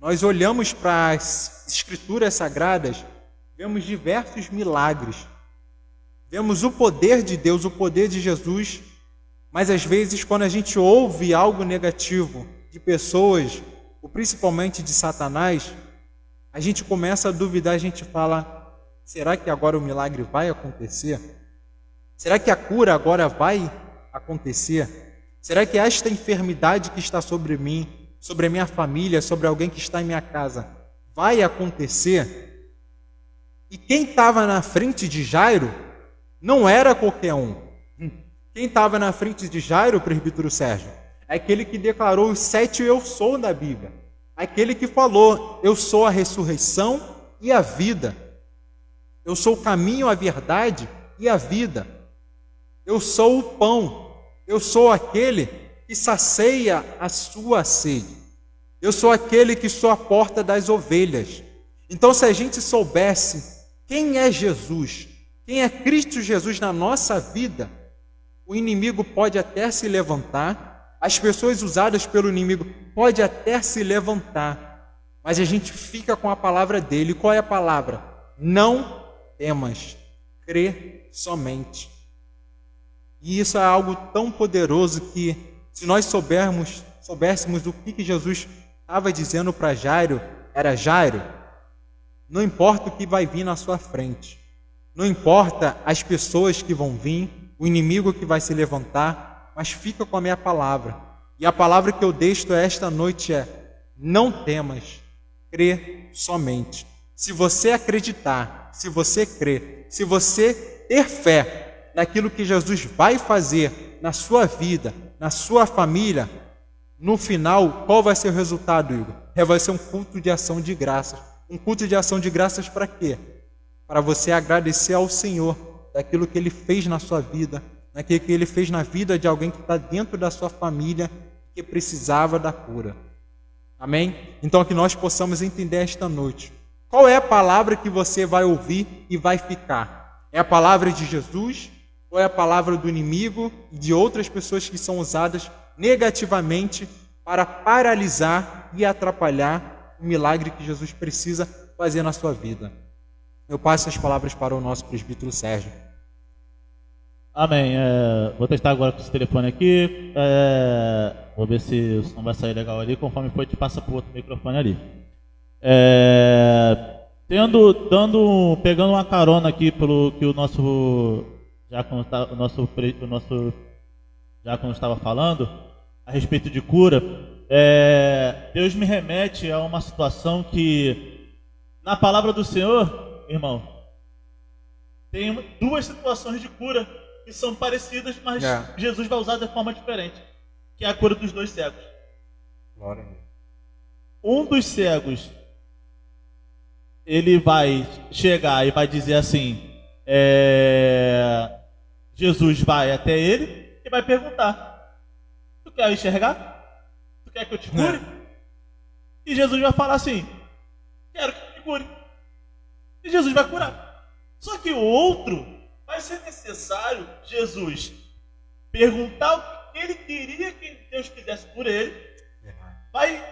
nós olhamos para as escrituras sagradas, vemos diversos milagres, vemos o poder de Deus, o poder de Jesus, mas às vezes quando a gente ouve algo negativo de pessoas, ou principalmente de Satanás, a gente começa a duvidar, a gente fala: será que agora o milagre vai acontecer? Será que a cura agora vai acontecer? Será que esta enfermidade que está sobre mim, sobre a minha família, sobre alguém que está em minha casa, vai acontecer? E quem estava na frente de Jairo não era qualquer um. Quem estava na frente de Jairo, presbítero Sérgio, é aquele que declarou os 7 eu sou da Bíblia. Aquele que falou: eu sou a ressurreição e a vida. Eu sou o caminho, a verdade e a vida. Eu sou o pão. Eu sou aquele que sacia a sua sede. Eu sou aquele que sou a porta das ovelhas. Então, se a gente soubesse quem é Jesus, quem é Cristo Jesus na nossa vida, o inimigo pode até se levantar, as pessoas usadas pelo inimigo pode até se levantar, mas a gente fica com a palavra dele. Qual é a palavra? Não temas, crê somente. E isso é algo tão poderoso que, se nós soubéssemos o que Jesus estava dizendo para Jairo, era: Jairo, não importa o que vai vir na sua frente, não importa as pessoas que vão vir, o inimigo que vai se levantar, mas fica com a minha palavra. E a palavra que eu deixo esta noite é: não temas, crê somente. Se você acreditar, se você crer, se você ter fé naquilo que Jesus vai fazer na sua vida, na sua família, no final, qual vai ser o resultado, Igor? Vai ser um culto de ação de graças. Um culto de ação de graças para quê? Para você agradecer ao Senhor daquilo que Ele fez na sua vida, daquilo que Ele fez na vida de alguém que está dentro da sua família, que precisava da cura. Amém? Então que nós possamos entender esta noite. Qual é a palavra que você vai ouvir e vai ficar? É a palavra de Jesus ou é a palavra do inimigo e de outras pessoas que são usadas negativamente para paralisar e atrapalhar o milagre que Jesus precisa fazer na sua vida? Eu passo as palavras para o nosso presbítero Sérgio. Amém. Vou testar agora com esse telefone aqui. Vou ver se o som vai sair legal ali. Conforme for, te passa para o outro microfone ali. Pegando uma carona aqui pelo que o nosso diácono estava falando a respeito de cura. Deus me remete a uma situação que, na palavra do Senhor, irmão, tem duas situações de cura que são parecidas, mas Jesus vai usar de forma diferente, que é a cura dos 2 cegos. Glória a Deus. Um dos cegos, ele vai chegar e vai dizer assim, Jesus vai até ele e vai perguntar: tu quer enxergar? Tu quer que eu te cure? E Jesus vai falar assim: quero que te cure. E Jesus vai curar. Só que o outro, vai ser necessário Jesus perguntar o que ele queria que Deus fizesse por ele. Vai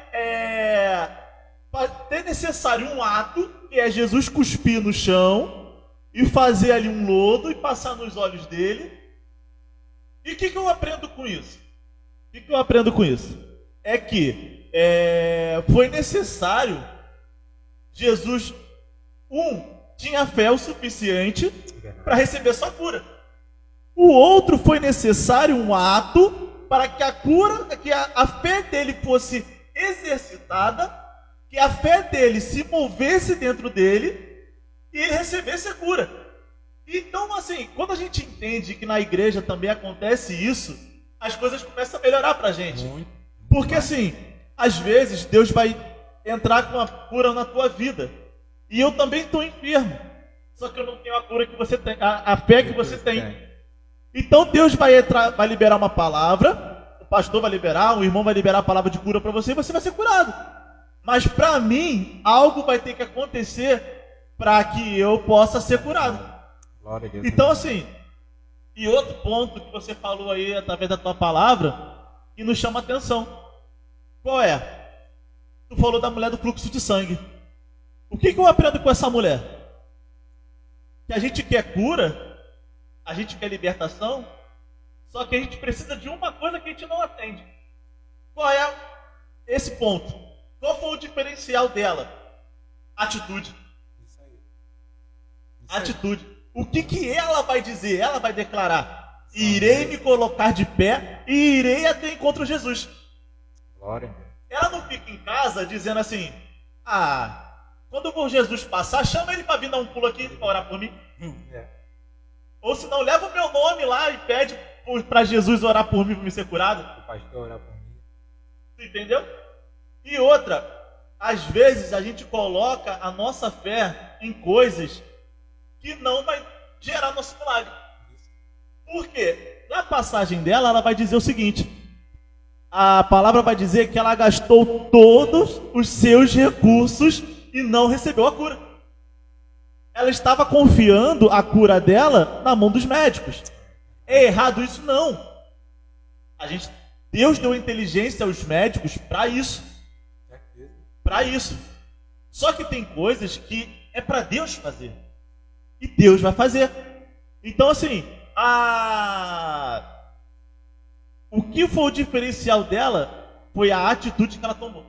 ter necessário um ato, que é Jesus cuspir no chão e fazer ali um lodo e passar nos olhos dele. E o que eu aprendo com isso? É que foi necessário Jesus, tinha fé o suficiente para receber sua cura. O outro, foi necessário um ato para que a cura, que a fé dele fosse exercitada, que a fé dele se movesse dentro dele e ele recebesse a cura. Então, assim, quando a gente entende que na igreja também acontece isso, as coisas começam a melhorar para a gente. Porque, assim, às vezes Deus vai entrar com a cura na tua vida. E eu também estou enfermo. Só que eu não tenho a cura que você tem, a fé que você tem. Então Deus vai liberar uma palavra, o pastor vai liberar, o irmão vai liberar a palavra de cura para você e você vai ser curado. Mas para mim, algo vai ter que acontecer para que eu possa ser curado. Glória a Deus. Então, assim, e outro ponto que você falou aí através da tua palavra, que nos chama a atenção. Qual é? Tu falou da mulher do fluxo de sangue. O que eu aprendo com essa mulher? Que a gente quer cura, a gente quer libertação, só que a gente precisa de uma coisa que a gente não atende. Qual é esse ponto? Qual foi o diferencial dela? Atitude. Atitude. O que ela vai dizer? Ela vai declarar: irei me colocar de pé e irei até encontro Jesus. Glória. Ela não fica em casa dizendo assim: quando Jesus passar, chama ele para vir dar um pulo aqui para orar por mim. Ou se não, leva o meu nome lá e pede para Jesus orar por mim para me ser curado. O pastor orar por mim. Tu entendeu? E outra, às vezes a gente coloca a nossa fé em coisas que não vai gerar nosso milagre. Por quê? Na passagem dela, ela vai dizer o seguinte: a palavra vai dizer que ela gastou todos os seus recursos e não recebeu a cura. Ela estava confiando a cura dela na mão dos médicos. É errado isso? Não. Deus deu inteligência aos médicos para isso. Só que tem coisas que é para Deus fazer. E Deus vai fazer. Então, assim, o que foi o diferencial dela foi a atitude que ela tomou.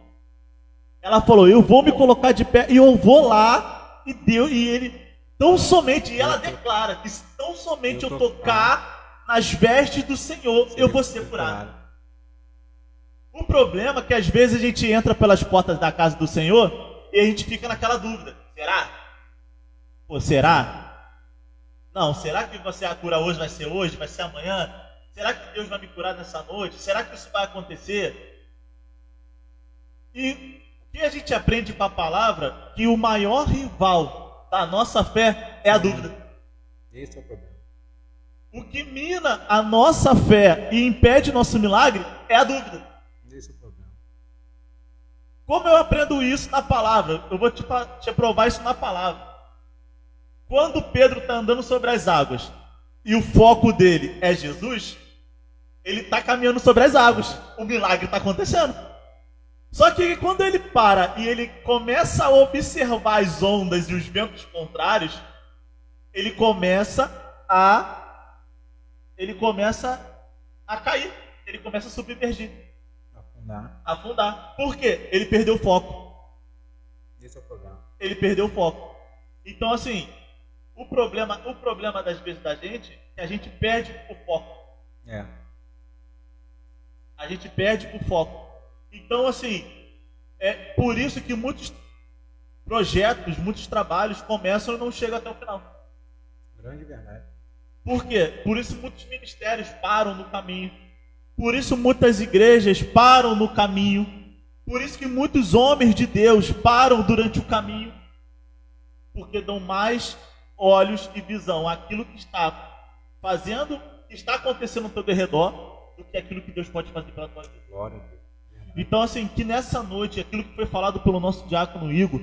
Ela falou, eu vou me colocar de pé e eu vou lá, e Deus, e ele, tão somente, e ela declara que tão somente eu tocar nas vestes do Senhor, eu vou ser curado. O problema é que às vezes a gente entra pelas portas da casa do Senhor e a gente fica naquela dúvida, será? Pô, será? Não, será que você a cura hoje vai ser hoje, vai ser amanhã? Será que Deus vai me curar nessa noite? Será que isso vai acontecer? E o que a gente aprende com a palavra? Que o maior rival da nossa fé é a dúvida. Esse é o problema. O que mina a nossa fé e impede nosso milagre é a dúvida. Esse é o problema. Como eu aprendo isso na palavra? Eu vou te provar isso na palavra. Quando Pedro está andando sobre as águas e o foco dele é Jesus, ele está caminhando sobre as águas. O milagre está acontecendo. Só que quando ele para e ele começa a observar as ondas e os ventos contrários, ele começa a cair. Ele começa a submergir. Afundar. Por quê? Ele perdeu o foco. Esse é o problema. Ele perdeu o foco. Então, assim, o problema das vezes da gente é que a gente perde o foco. A gente perde o foco. Então, assim, é por isso que muitos projetos, muitos trabalhos começam e não chegam até o final. Grande verdade. Por quê? Por isso muitos ministérios param no caminho. Por isso muitas igrejas param no caminho. Por isso que muitos homens de Deus param durante o caminho. Porque dão mais olhos e visão àquilo que está fazendo, que está acontecendo ao teu derredor, do que aquilo que Deus pode fazer pela tua vida. Glória a Deus. Então, assim, que nessa noite, aquilo que foi falado pelo nosso diácono Igor,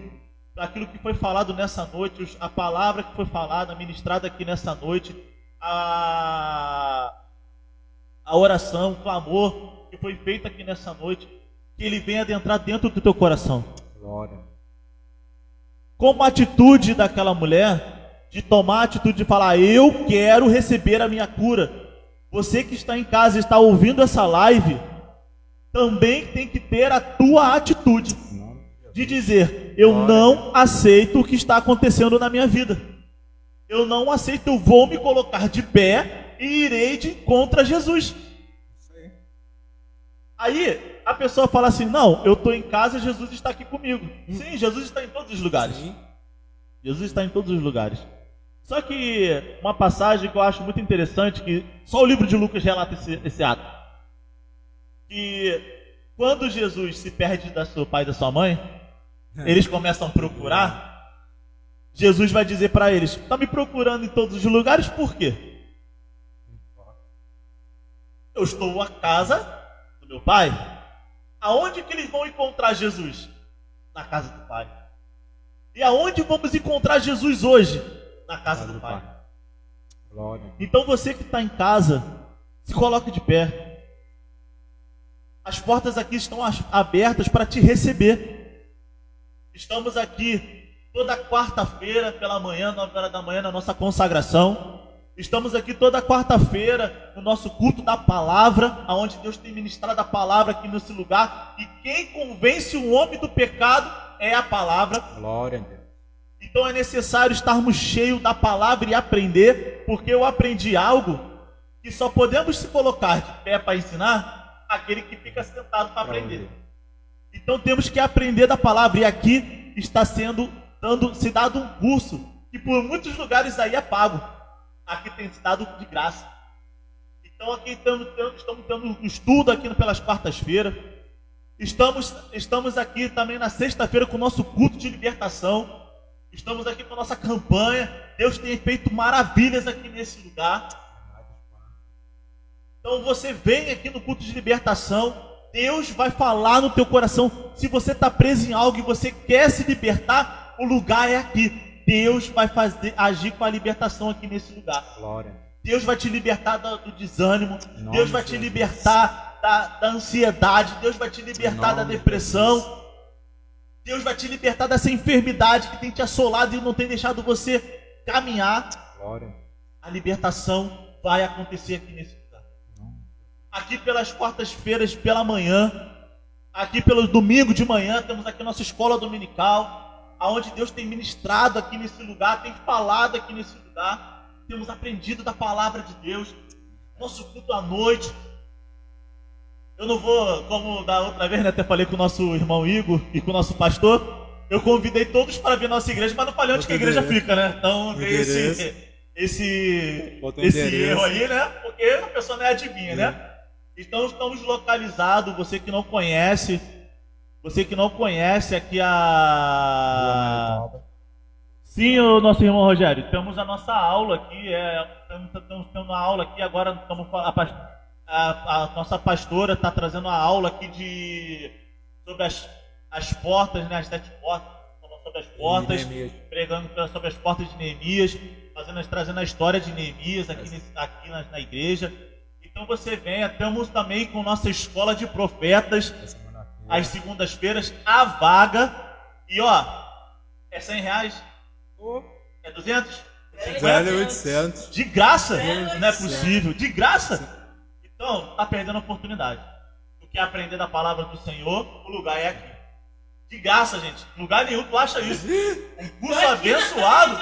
aquilo que foi falado nessa noite, a palavra que foi falada, ministrada aqui nessa noite, a oração, o clamor que foi feito aqui nessa noite, que ele venha adentrar dentro do teu coração. Glória. Como a atitude daquela mulher, de tomar a atitude de falar, eu quero receber a minha cura. Você que está em casa e está ouvindo essa live, também tem que ter a tua atitude de dizer, eu não aceito o que está acontecendo na minha vida. Eu não aceito, eu vou me colocar de pé e irei de contra Jesus. Aí a pessoa fala assim, não, eu estou em casa, Jesus está aqui comigo. Sim, Jesus está em todos os lugares. Jesus está em todos os lugares. Só que uma passagem que eu acho muito interessante, que só o livro de Lucas relata esse ato. Que quando Jesus se perde do seu pai e da sua mãe, eles começam a procurar, Jesus vai dizer para eles, está me procurando em todos os lugares, por quê? Eu estou na casa do meu pai. Aonde que eles vão encontrar Jesus? Na casa do pai. E aonde vamos encontrar Jesus hoje? Na casa do pai. Glória. Então você que está em casa, se coloque de pé. As portas aqui estão abertas para te receber. Estamos aqui toda quarta-feira pela manhã, 9 horas da manhã, na nossa consagração. Estamos aqui toda quarta-feira no nosso culto da palavra, onde Deus tem ministrado a palavra aqui nesse lugar. E quem convence o homem do pecado é a palavra. Glória a Deus. Então é necessário estarmos cheios da palavra e aprender, porque eu aprendi algo que só podemos se colocar de pé para ensinar aquele que fica sentado para aprender. Então temos que aprender da palavra, e aqui está se dado um curso que por muitos lugares aí é pago. Aqui tem se dado de graça. Então aqui estamos tendo um estudo aqui pelas quartas-feiras. Estamos aqui também na sexta-feira com o nosso culto de libertação. Estamos aqui com a nossa campanha. Deus tem feito maravilhas aqui nesse lugar. Então você vem aqui no culto de libertação. Deus vai falar no teu coração. Se você está preso em algo e você quer se libertar, o lugar é aqui. Deus vai agir com a libertação aqui nesse lugar. Glória. Deus vai te libertar do desânimo. Deus vai te libertar da ansiedade. Deus vai te libertar da depressão. Deus vai te libertar dessa enfermidade que tem te assolado e não tem deixado você caminhar. Glória. A libertação vai acontecer aqui nesse lugar. Aqui pelas quartas-feiras pela manhã, aqui pelo domingo de manhã, temos aqui nossa escola dominical, aonde Deus tem ministrado aqui nesse lugar, tem falado aqui nesse lugar, temos aprendido da palavra de Deus. Nosso culto à noite. Eu não vou, como da outra vez, né, até falei com o nosso irmão Igor e com o nosso pastor, eu convidei todos para vir à nossa igreja, mas não falei onde que a igreja fica, né? Então tem esse erro aí, né? Porque a pessoa não é adivinha, né? Então estamos localizados, você que não conhece aqui a... Sim, o nosso irmão Rogério, temos a nossa aula aqui, estamos tendo uma aula aqui, agora estamos a nossa pastora está trazendo uma aula aqui sobre as portas, né, as 7 portas, sobre as portas, pregando sobre as portas de Neemias, trazendo a história de Neemias aqui na igreja. Então você venha, estamos também com nossa escola de profetas, às segundas-feiras, a vaga, e ó, é R$100, é 200? 800. De graça? Não é possível, de graça? Então, tá perdendo a oportunidade. Tu quer aprender da palavra do Senhor, o lugar é aqui. De graça, gente. Lugar nenhum tu acha isso. Um curso abençoado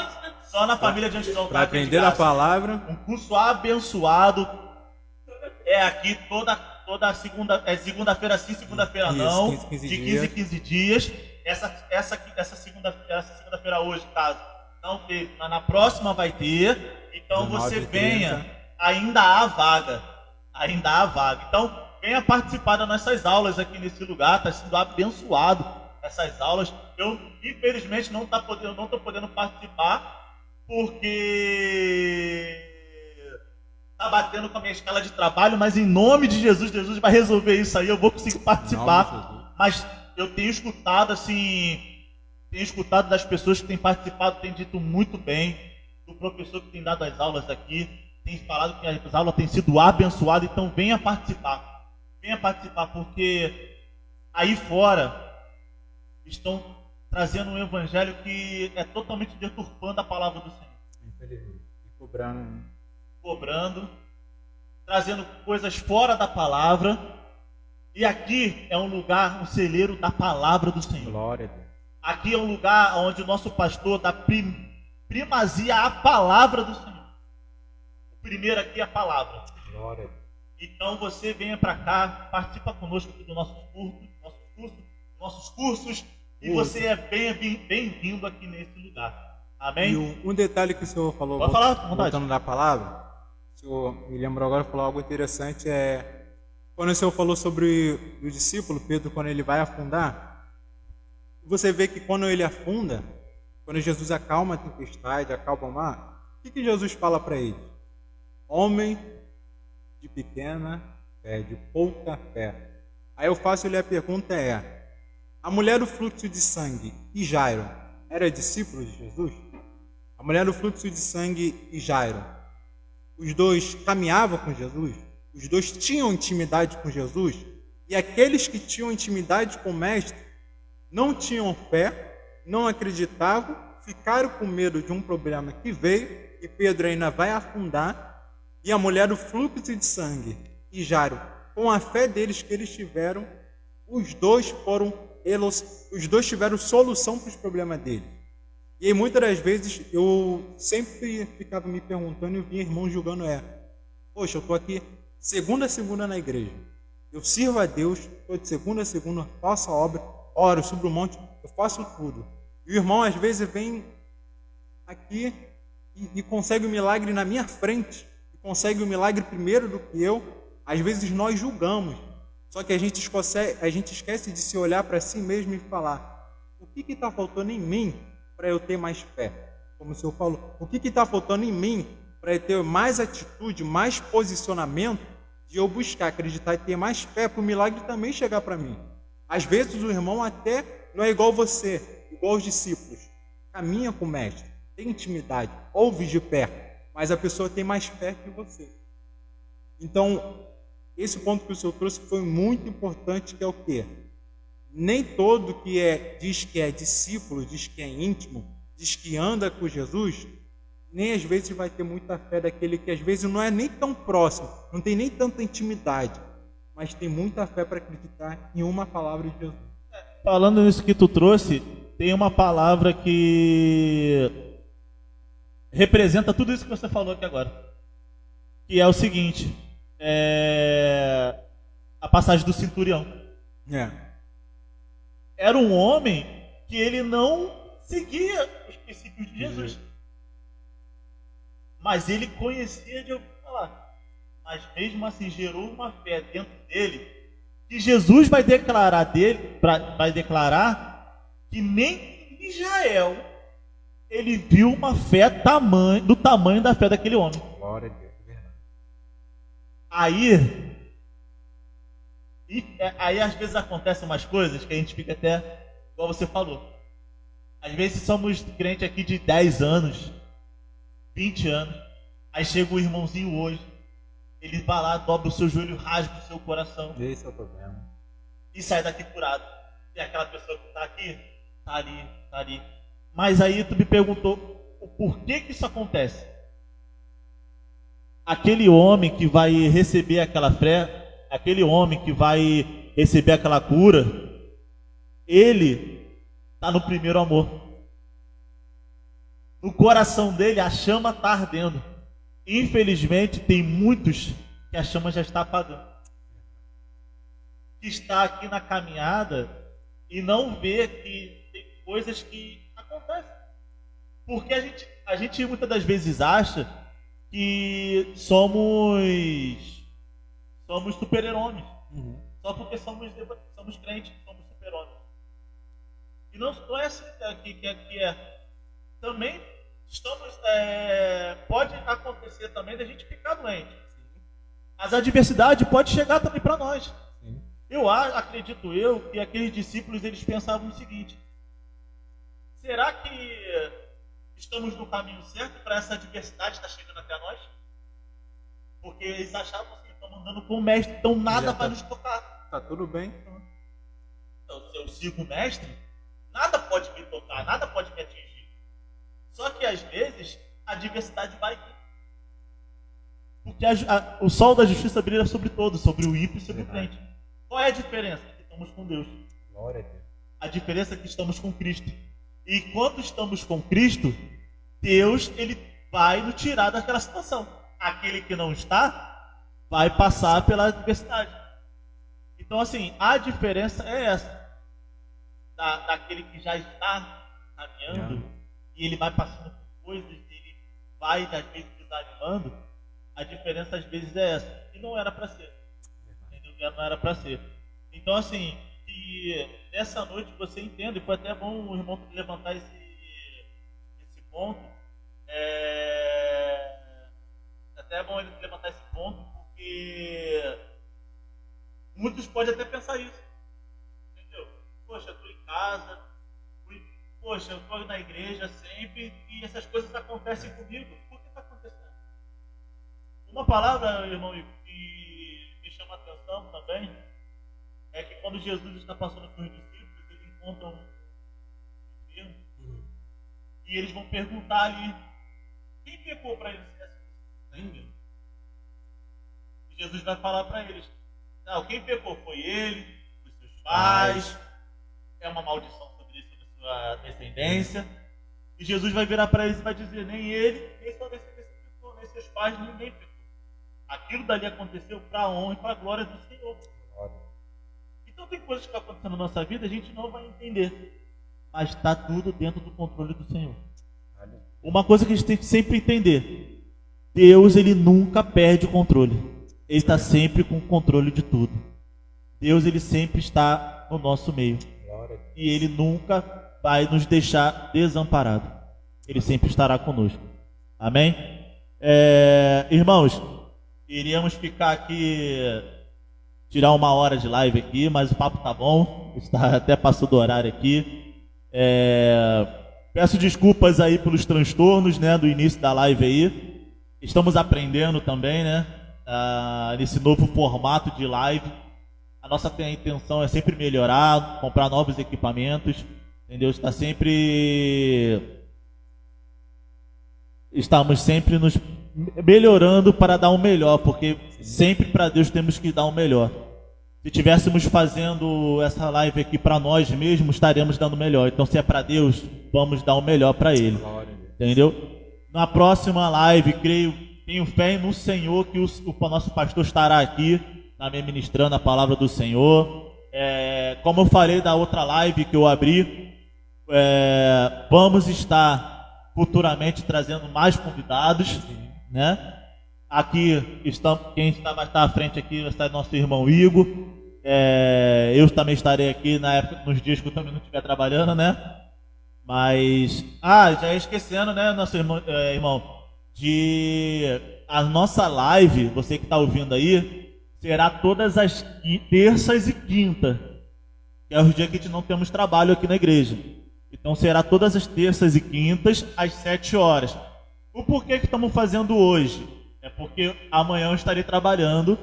só na família Diante do Altar. Para aprender a palavra. Um curso abençoado é aqui toda segunda, segunda-feira sim, segunda-feira não. 15 de 15 em 15 dias. Essa segunda-feira hoje, caso não teve, mas na próxima vai ter. Então você venha, ainda há vaga. Então, venha participar das nossas aulas aqui nesse lugar, está sendo abençoado essas aulas. Eu, infelizmente, não estou podendo participar, porque está batendo com a minha escala de trabalho, mas em nome de Jesus, Jesus vai resolver isso aí, eu vou conseguir participar. Mas eu tenho escutado, das pessoas que têm participado, têm dito muito bem, do professor que tem dado as aulas aqui, tem falado que as aulas têm sido abençoadas, então venha participar, porque aí fora estão trazendo um evangelho que é totalmente deturpando a palavra do Senhor. Infelizmente. E cobrando, trazendo coisas fora da palavra, e aqui é um lugar, um celeiro da palavra do Senhor. Glória a Deus. Aqui é um lugar onde o nosso pastor dá primazia à palavra do Senhor. Primeiro aqui é a palavra. Glória. Então você venha para cá, participa conosco dos nossos cursos, e você é bem-vindo aqui nesse lugar. Amém? E um detalhe que o senhor falou, pode falar, com vontade. Voltando na palavra, o senhor me lembrou agora, falou algo interessante, quando o senhor falou sobre o discípulo Pedro, quando ele vai afundar, você vê que quando ele afunda, quando Jesus acalma a tempestade, acalma o mar, o que Jesus fala para ele? Homem de pequena fé, de pouca fé. Aí eu faço-lhe a pergunta a mulher do fluxo de sangue e Jairo era discípulo de Jesus? A mulher do fluxo de sangue e Jairo, os dois caminhavam com Jesus? Os dois tinham intimidade com Jesus? E aqueles que tinham intimidade com o Mestre não tinham fé, não acreditavam, ficaram com medo de um problema que veio e Pedro ainda vai afundar. E a mulher do fluxo de sangue e Jairo, com a fé deles que eles tiveram, os dois tiveram solução para os problemas deles. E aí, muitas das vezes eu sempre ficava me perguntando e eu via irmãos julgando poxa, eu estou aqui segunda a segunda na igreja, eu sirvo a Deus, estou de segunda a segunda, faço a obra, oro sobre o monte, eu faço tudo. E o irmão às vezes vem aqui e consegue um milagre na minha frente, consegue o milagre primeiro do que eu. Às vezes nós julgamos, só que a gente esquece de se olhar para si mesmo e falar: o que está faltando em mim para eu ter mais fé? Como o senhor falou, o que está faltando em mim para eu ter mais atitude, mais posicionamento, de eu buscar, acreditar e ter mais fé para o milagre também chegar para mim? Às vezes o irmão até não é igual você, igual os discípulos, caminha com o mestre, tem intimidade, ouve de perto, mas a pessoa tem mais fé que você. Então, esse ponto que o senhor trouxe foi muito importante, que é o quê? Nem todo que diz que é discípulo, diz que é íntimo, diz que anda com Jesus, nem às vezes vai ter muita fé daquele que às vezes não é nem tão próximo, não tem nem tanta intimidade, mas tem muita fé para acreditar em uma palavra de Jesus. Falando nisso que tu trouxe, tem uma palavra que representa tudo isso que você falou aqui agora. Que é o seguinte, a passagem do centurião. Era um homem que ele não seguia os princípios de Jesus. Mas ele conhecia de ouvir falar. Mas mesmo assim gerou uma fé dentro dele que Jesus vai declarar que nem em Israel ele viu uma fé do tamanho da fé daquele homem. Glória a Deus, verdade. Aí às vezes acontecem umas coisas que a gente fica até, igual você falou. Às vezes somos crentes aqui de 10 anos, 20 anos. Aí chega o irmãozinho hoje, ele vai lá, dobra o seu joelho, rasga o seu coração. Esse é o problema. E sai daqui curado. E aquela pessoa que está aqui, está ali. Mas aí tu me perguntou o porquê que isso acontece. Aquele homem que vai receber aquela fé, aquele homem que vai receber aquela cura, ele está no primeiro amor. No coração dele a chama está ardendo. Infelizmente tem muitos que a chama já está apagando. Que está aqui na caminhada e não vê que tem coisas que acontecem. Porque a gente muitas das vezes acha que somos super-heróis. Só porque somos crentes, somos super-homens. E não é assim que é. Também pode acontecer também da gente ficar doente. As adversidades podem chegar também para nós. Sim. Acredito que aqueles discípulos eles pensavam o seguinte: será que estamos no caminho certo para essa adversidade estar chegando até nós? Porque eles achavam assim, estamos andando com o mestre, então nada vai nos tocar. Tá tudo bem. Então, se eu sigo o mestre, nada pode me tocar, nada pode me atingir. Só que às vezes a adversidade vai vir. Porque o sol da justiça brilha sobre todos, sobre o ímpio e sobre o crente. Qual é a diferença? Que estamos com Deus. Glória a Deus. A diferença é que estamos com Cristo. E quando estamos com Cristo, Deus ele vai nos tirar daquela situação. Aquele que não está, vai passar pela adversidade. Então assim, a diferença é essa. Daquele que já está caminhando, e ele vai passando por coisas, ele vai às vezes desanimando. A diferença às vezes é essa. E não era para ser. Entendeu? Não era para ser. Então assim, que nessa noite você entenda, e foi até bom o irmão levantar esse ponto. Até bom ele levantar esse ponto, porque muitos podem até pensar isso. Entendeu? Poxa, eu estou em casa, poxa, eu estou na igreja sempre e essas coisas acontecem comigo. Por que está acontecendo? Uma palavra, irmão, que me chama a atenção também é que quando Jesus está passando por os discípulos, eles encontram um enfermo e eles vão perguntar ali quem pecou para ele ser assim. E Jesus vai falar para eles: não, quem pecou foi ele, os seus pais, é uma maldição sobre isso, sobre sua descendência. E Jesus vai virar para eles e vai dizer: nem ele, nem sua descendência pecou, nem seus pais, ninguém pecou. Aquilo dali aconteceu para a honra e para a glória do Senhor. Então tem coisas que estão acontecendo na nossa vida, a gente não vai entender, mas está tudo dentro do controle do Senhor. Uma coisa que a gente tem que sempre entender: Deus ele nunca perde o controle. Ele está sempre com o controle de tudo. Deus ele sempre está no nosso meio. E ele nunca vai nos deixar desamparados. Ele sempre estará conosco. Amém? Irmãos, iríamos ficar aqui, tirar 1 hora de live aqui, mas o papo tá bom. Até passou do horário aqui. Peço desculpas aí pelos transtornos, né, do início da live aí. Estamos aprendendo também, né, nesse novo formato de live. A nossa intenção é sempre melhorar, comprar novos equipamentos, entendeu? Está sempre estamos sempre nos melhorando para dar o melhor, porque sempre para Deus temos que dar o melhor. Se tivéssemos fazendo essa live aqui para nós mesmos, estaremos dando o melhor. Então, se é para Deus, vamos dar o melhor para Ele. Entendeu? Na próxima live, tenho fé no Senhor que o nosso pastor estará aqui, também ministrando a palavra do Senhor. Como eu falei da outra live que eu abri, vamos estar futuramente trazendo mais convidados, né? Aqui quem vai estar à frente aqui vai estar nosso irmão Igor. Eu também estarei aqui nos dias que eu também não estiver trabalhando, né? Mas já esquecendo, né, nosso irmão, a nossa live, você que está ouvindo aí, será todas as terças e quintas, que é os dias que a gente não temos trabalho aqui na igreja. Então será todas as terças e quintas às 7 horas. O porquê que estamos fazendo hoje? É porque amanhã eu estarei trabalhando.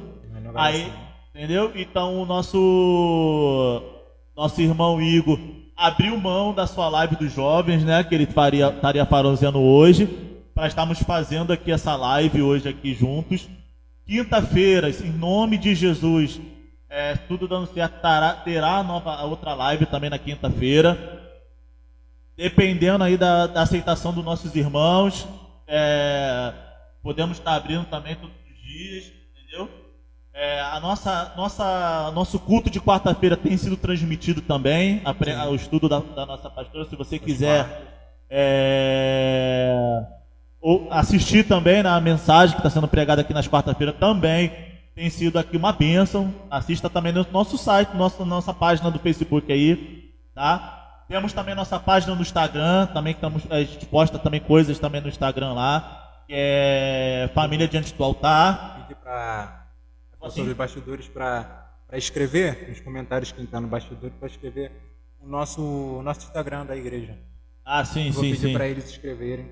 Aí, entendeu? Então o nosso irmão Igor abriu mão da sua live dos jovens, né? Que ele estaria fazendo hoje, para estarmos fazendo aqui essa live hoje aqui juntos. Quinta-feira, em nome de Jesus, tudo dando certo, terá a outra live também na quinta-feira. Dependendo aí da aceitação dos nossos irmãos, podemos estar abrindo também todos os dias, entendeu? Nosso culto de quarta-feira tem sido transmitido também, o estudo da nossa pastora. Se você quiser assistir também na mensagem que está sendo pregada aqui nas quarta-feiras, também tem sido aqui uma bênção. Assista também no nosso site, nossa página do Facebook aí, tá? Temos também nossa página no Instagram, também que a gente posta também coisas também no Instagram lá, que é Família Diante do Altar. Pedir para sobre os bastidores para escrever nos comentários, quem está no bastidor, para escrever o nosso Instagram da igreja. Sim. Vou pedir para eles escreverem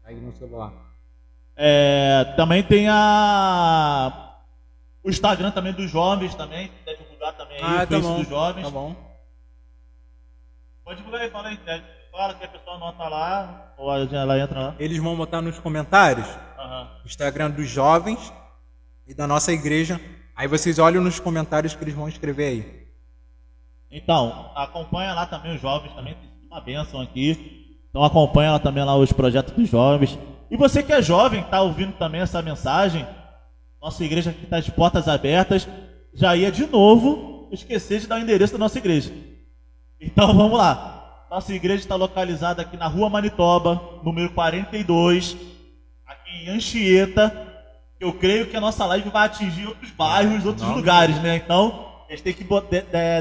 aí no celular. Também tem o Instagram também dos jovens também, que deve divulgar também aí o Face dos jovens. Tá bom. Pode divulgar aí, fala aí, fala que a pessoa anota lá, ou ela entra lá. Eles vão botar nos comentários o Instagram dos jovens e da nossa igreja. Aí vocês olham nos comentários que eles vão escrever aí. Então, acompanha lá também os jovens, também tem uma bênção aqui. Então acompanha lá também os projetos dos jovens. E você que é jovem, está ouvindo também essa mensagem, nossa igreja aqui está de portas abertas, já ia de novo esquecer de dar o endereço da nossa igreja. Então vamos lá. Nossa igreja está localizada aqui na Rua Manitoba, número 42, aqui em Anchieta. Eu creio que a nossa live vai atingir outros bairros, outros lugares, né? Então, a gente tem que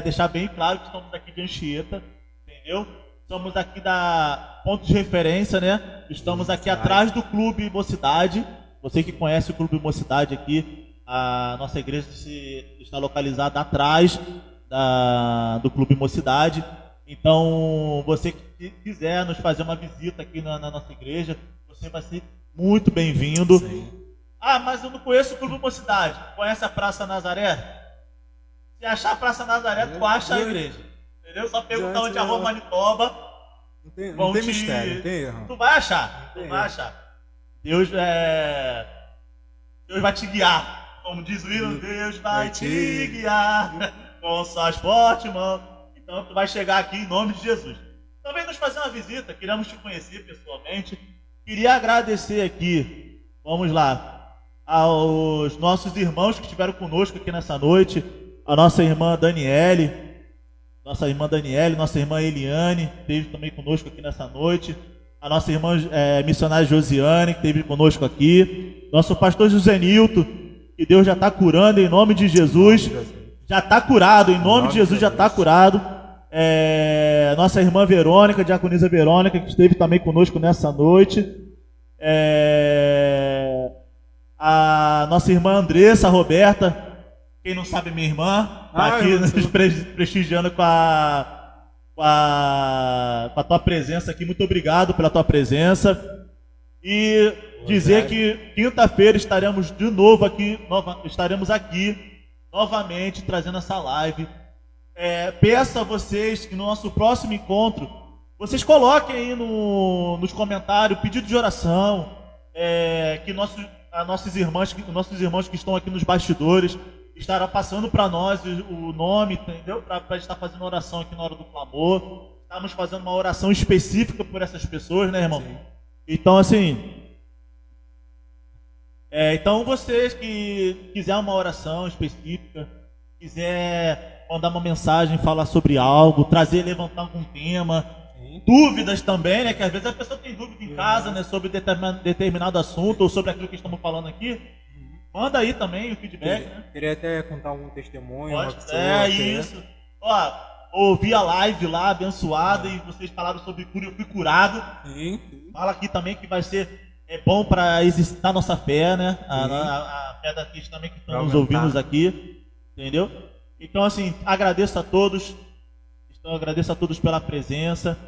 deixar bem claro que estamos aqui de Anchieta, entendeu? Estamos aqui da ponto de referência, né? Estamos aqui atrás do Clube Mocidade. Você que conhece o Clube Mocidade aqui, a nossa igreja está localizada atrás do Clube Mocidade. Então, você que quiser nos fazer uma visita aqui na nossa igreja, você vai ser muito bem-vindo. Mas eu não conheço o Clube Mocidade. Conhece a Praça Nazaré? Se achar a Praça Nazaré, tu acha a igreja. Entendeu? Só perguntar onde é a Rua Manitoba. Não tem mistério, não tem erro. Tu vai achar, vai achar. Deus vai te guiar. Como diz o hino, Deus vai te guiar com suas fortes mãos. Então tu vai chegar aqui em nome de Jesus. Também nos fazer uma visita, queremos te conhecer pessoalmente. Queria agradecer aqui, vamos lá, aos nossos irmãos que estiveram conosco aqui nessa noite. A nossa irmã Daniele, nossa irmã Eliane, que esteve também conosco aqui nessa noite. A nossa irmã missionária Josiane, que esteve conosco aqui. Nosso pastor José Nilton, que Deus já está curando em nome de Jesus. Já está curado, em nome de Jesus já está curado. Nossa irmã Verônica, diaconisa Verônica, que esteve também conosco nessa noite. A nossa irmã Andressa Roberta, quem não sabe, minha irmã, está aqui nos prestigiando com a tua presença aqui. Muito obrigado pela tua presença. E dizer que quinta-feira estaremos de novo aqui, estaremos aqui novamente trazendo essa live. Peço a vocês que no nosso próximo encontro, vocês coloquem aí nos comentários pedido de oração, que nossos irmãos que estão aqui nos bastidores estarão passando para nós o nome, entendeu? Para estar fazendo oração aqui na hora do clamor. Estamos fazendo uma oração específica por essas pessoas, né, irmão? Sim. Então, assim... então, vocês que quiserem uma oração específica, quiser mandar uma mensagem, falar sobre algo, levantar algum tema, dúvidas também, né? Que às vezes a pessoa tem dúvida em casa, né? Sobre determinado assunto ou sobre aquilo que estamos falando aqui. Manda aí também o feedback, né? Queria até contar algum testemunho. Pode, uma pessoa, isso. Ó, ouvi a live lá, abençoada, e vocês falaram sobre cura, eu fui curado. Sim. Fala aqui também que vai ser bom para exercitar a nossa fé, né? A fé daqueles também que estão nos ouvindo aqui, entendeu? Então, assim, agradeço a todos. Agradeço a todos pela presença.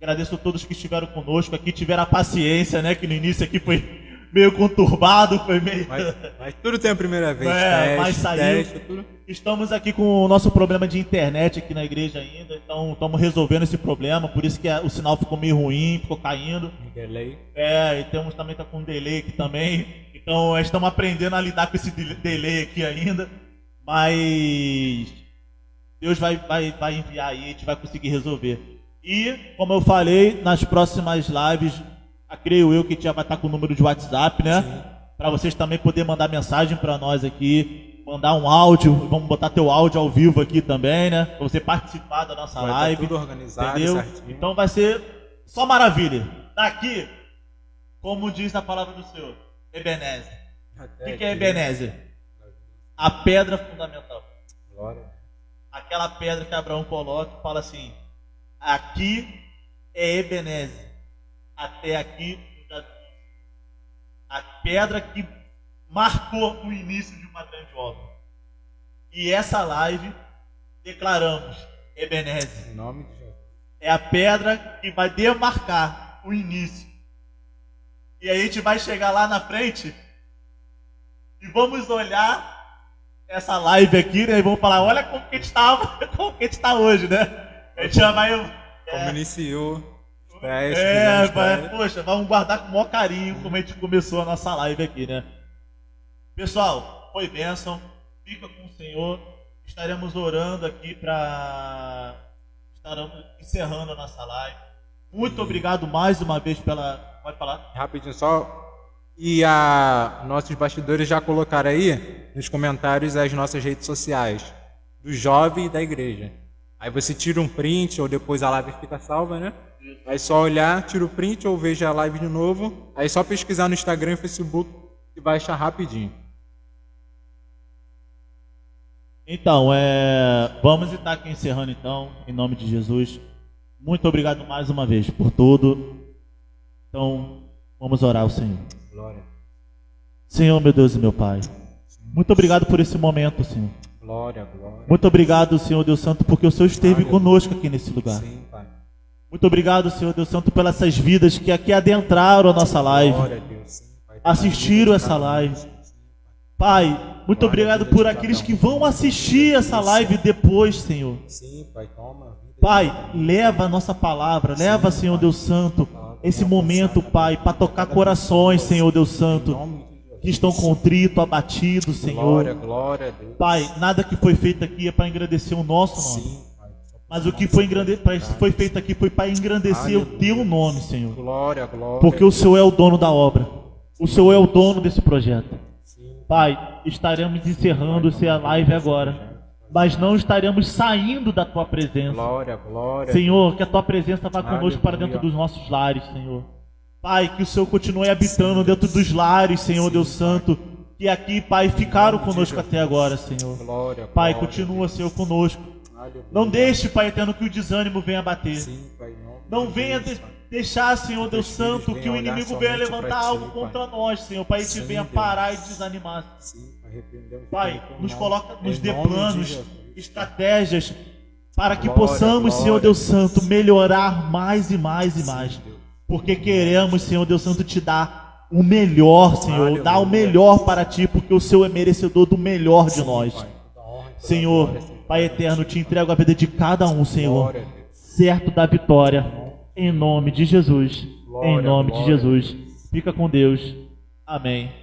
Agradeço a todos que estiveram conosco aqui, tiveram a paciência, né? Que no início aqui foi meio conturbado, foi meio... Mas tudo tem a primeira vez, mas saiu. tudo. Estamos aqui com o nosso problema de internet aqui na igreja ainda, então estamos resolvendo esse problema, por isso que o sinal ficou meio ruim, ficou caindo. Delay. E temos também, tá com um delay aqui também, então estamos aprendendo a lidar com esse delay aqui ainda, mas Deus vai enviar aí, a gente vai conseguir resolver. E, como eu falei, nas próximas lives, creio eu que a gente já vai estar com o número de WhatsApp, né? Para vocês também poderem mandar mensagem para nós aqui, mandar um áudio, vamos botar teu áudio ao vivo aqui também, né? Para você participar da nossa live. Tudo organizado, entendeu? Certinho. Então vai ser só maravilha. Daqui, como diz a palavra do Senhor, Ebenezer. O que é Ebenezer? A pedra fundamental. Glória. Aquela pedra que Abraão coloca e fala assim: aqui é Ebenezer. Até aqui, a pedra que marcou o início de uma grande obra. E essa live declaramos: Ebenezer. Em nome de Jesus. É a pedra que vai demarcar o início. E aí a gente vai chegar lá na frente e vamos olhar essa live aqui, né? E vamos falar: olha como que a gente estava, como que a gente está hoje, né? A gente já vai. Como iniciou. Poxa, vamos guardar com o maior carinho como a gente começou a nossa live aqui, né? Pessoal, foi bênção. Fica com o Senhor. Estaremos orando aqui estaremos encerrando a nossa live. Muito obrigado mais uma vez pela... Pode falar? Rapidinho só. E nossos bastidores já colocaram aí nos comentários as nossas redes sociais do jovem e da igreja. Aí você tira um print ou depois a live fica salva, né? Aí só olhar, tira o print ou veja a live de novo. Aí só pesquisar no Instagram e Facebook e vai achar rapidinho. Então, vamos estar aqui encerrando então, em nome de Jesus. Muito obrigado mais uma vez por tudo. Então, vamos orar ao Senhor. Glória. Senhor, meu Deus e meu Pai, muito obrigado por esse momento, Senhor. Glória, glória. Muito obrigado, Senhor Deus Santo, porque o Senhor esteve conosco aqui nesse lugar. Sim, Pai. Muito obrigado, Senhor Deus Santo, pelas essas vidas que aqui adentraram a nossa live, Glória a Deus, sim, Pai. assistiram essa live. Pai, muito obrigado por aqueles que vão assistir essa live depois, Senhor. Sim, Pai, toma. Pai, leva a nossa palavra, leva, Senhor Deus Santo, esse momento, Pai, para tocar corações, Senhor Deus Santo, que estão contritos, abatidos, Senhor. Glória, glória a Deus. Pai, nada que foi feito aqui é para engrandecer o nosso nome. Sim, Pai. Mas o que foi feito aqui foi para engrandecer o teu nome, Senhor. Glória, glória. Porque o Senhor é o dono da obra. O Senhor é o dono desse projeto. Pai, estaremos encerrando essa live agora, mas não estaremos saindo da tua presença. Glória, glória. Senhor, que a tua presença vá conosco para dentro dos nossos lares, Senhor. Pai, que o Senhor continue habitando dentro dos lares, Senhor Deus Santo, que aqui, Pai, ficaram conosco até agora, Senhor. Pai, continua, Senhor, conosco. Não deixe, Pai eterno, que o desânimo venha bater. Não venha deixar, Senhor Deus Santo, que o inimigo venha levantar algo contra nós, Senhor, Pai, e te venha parar e desanimar. Pai, nos dê planos, estratégias, para que possamos, Senhor Deus Santo, melhorar mais e mais e mais. Porque queremos, Senhor Deus Santo, te dar o melhor, Senhor, dar o melhor para ti, porque o Senhor é merecedor do melhor de nós. Senhor, Pai eterno, te entrego a vida de cada um, Senhor, certo da vitória, em nome de Jesus, em nome de Jesus. Fica com Deus, Amém.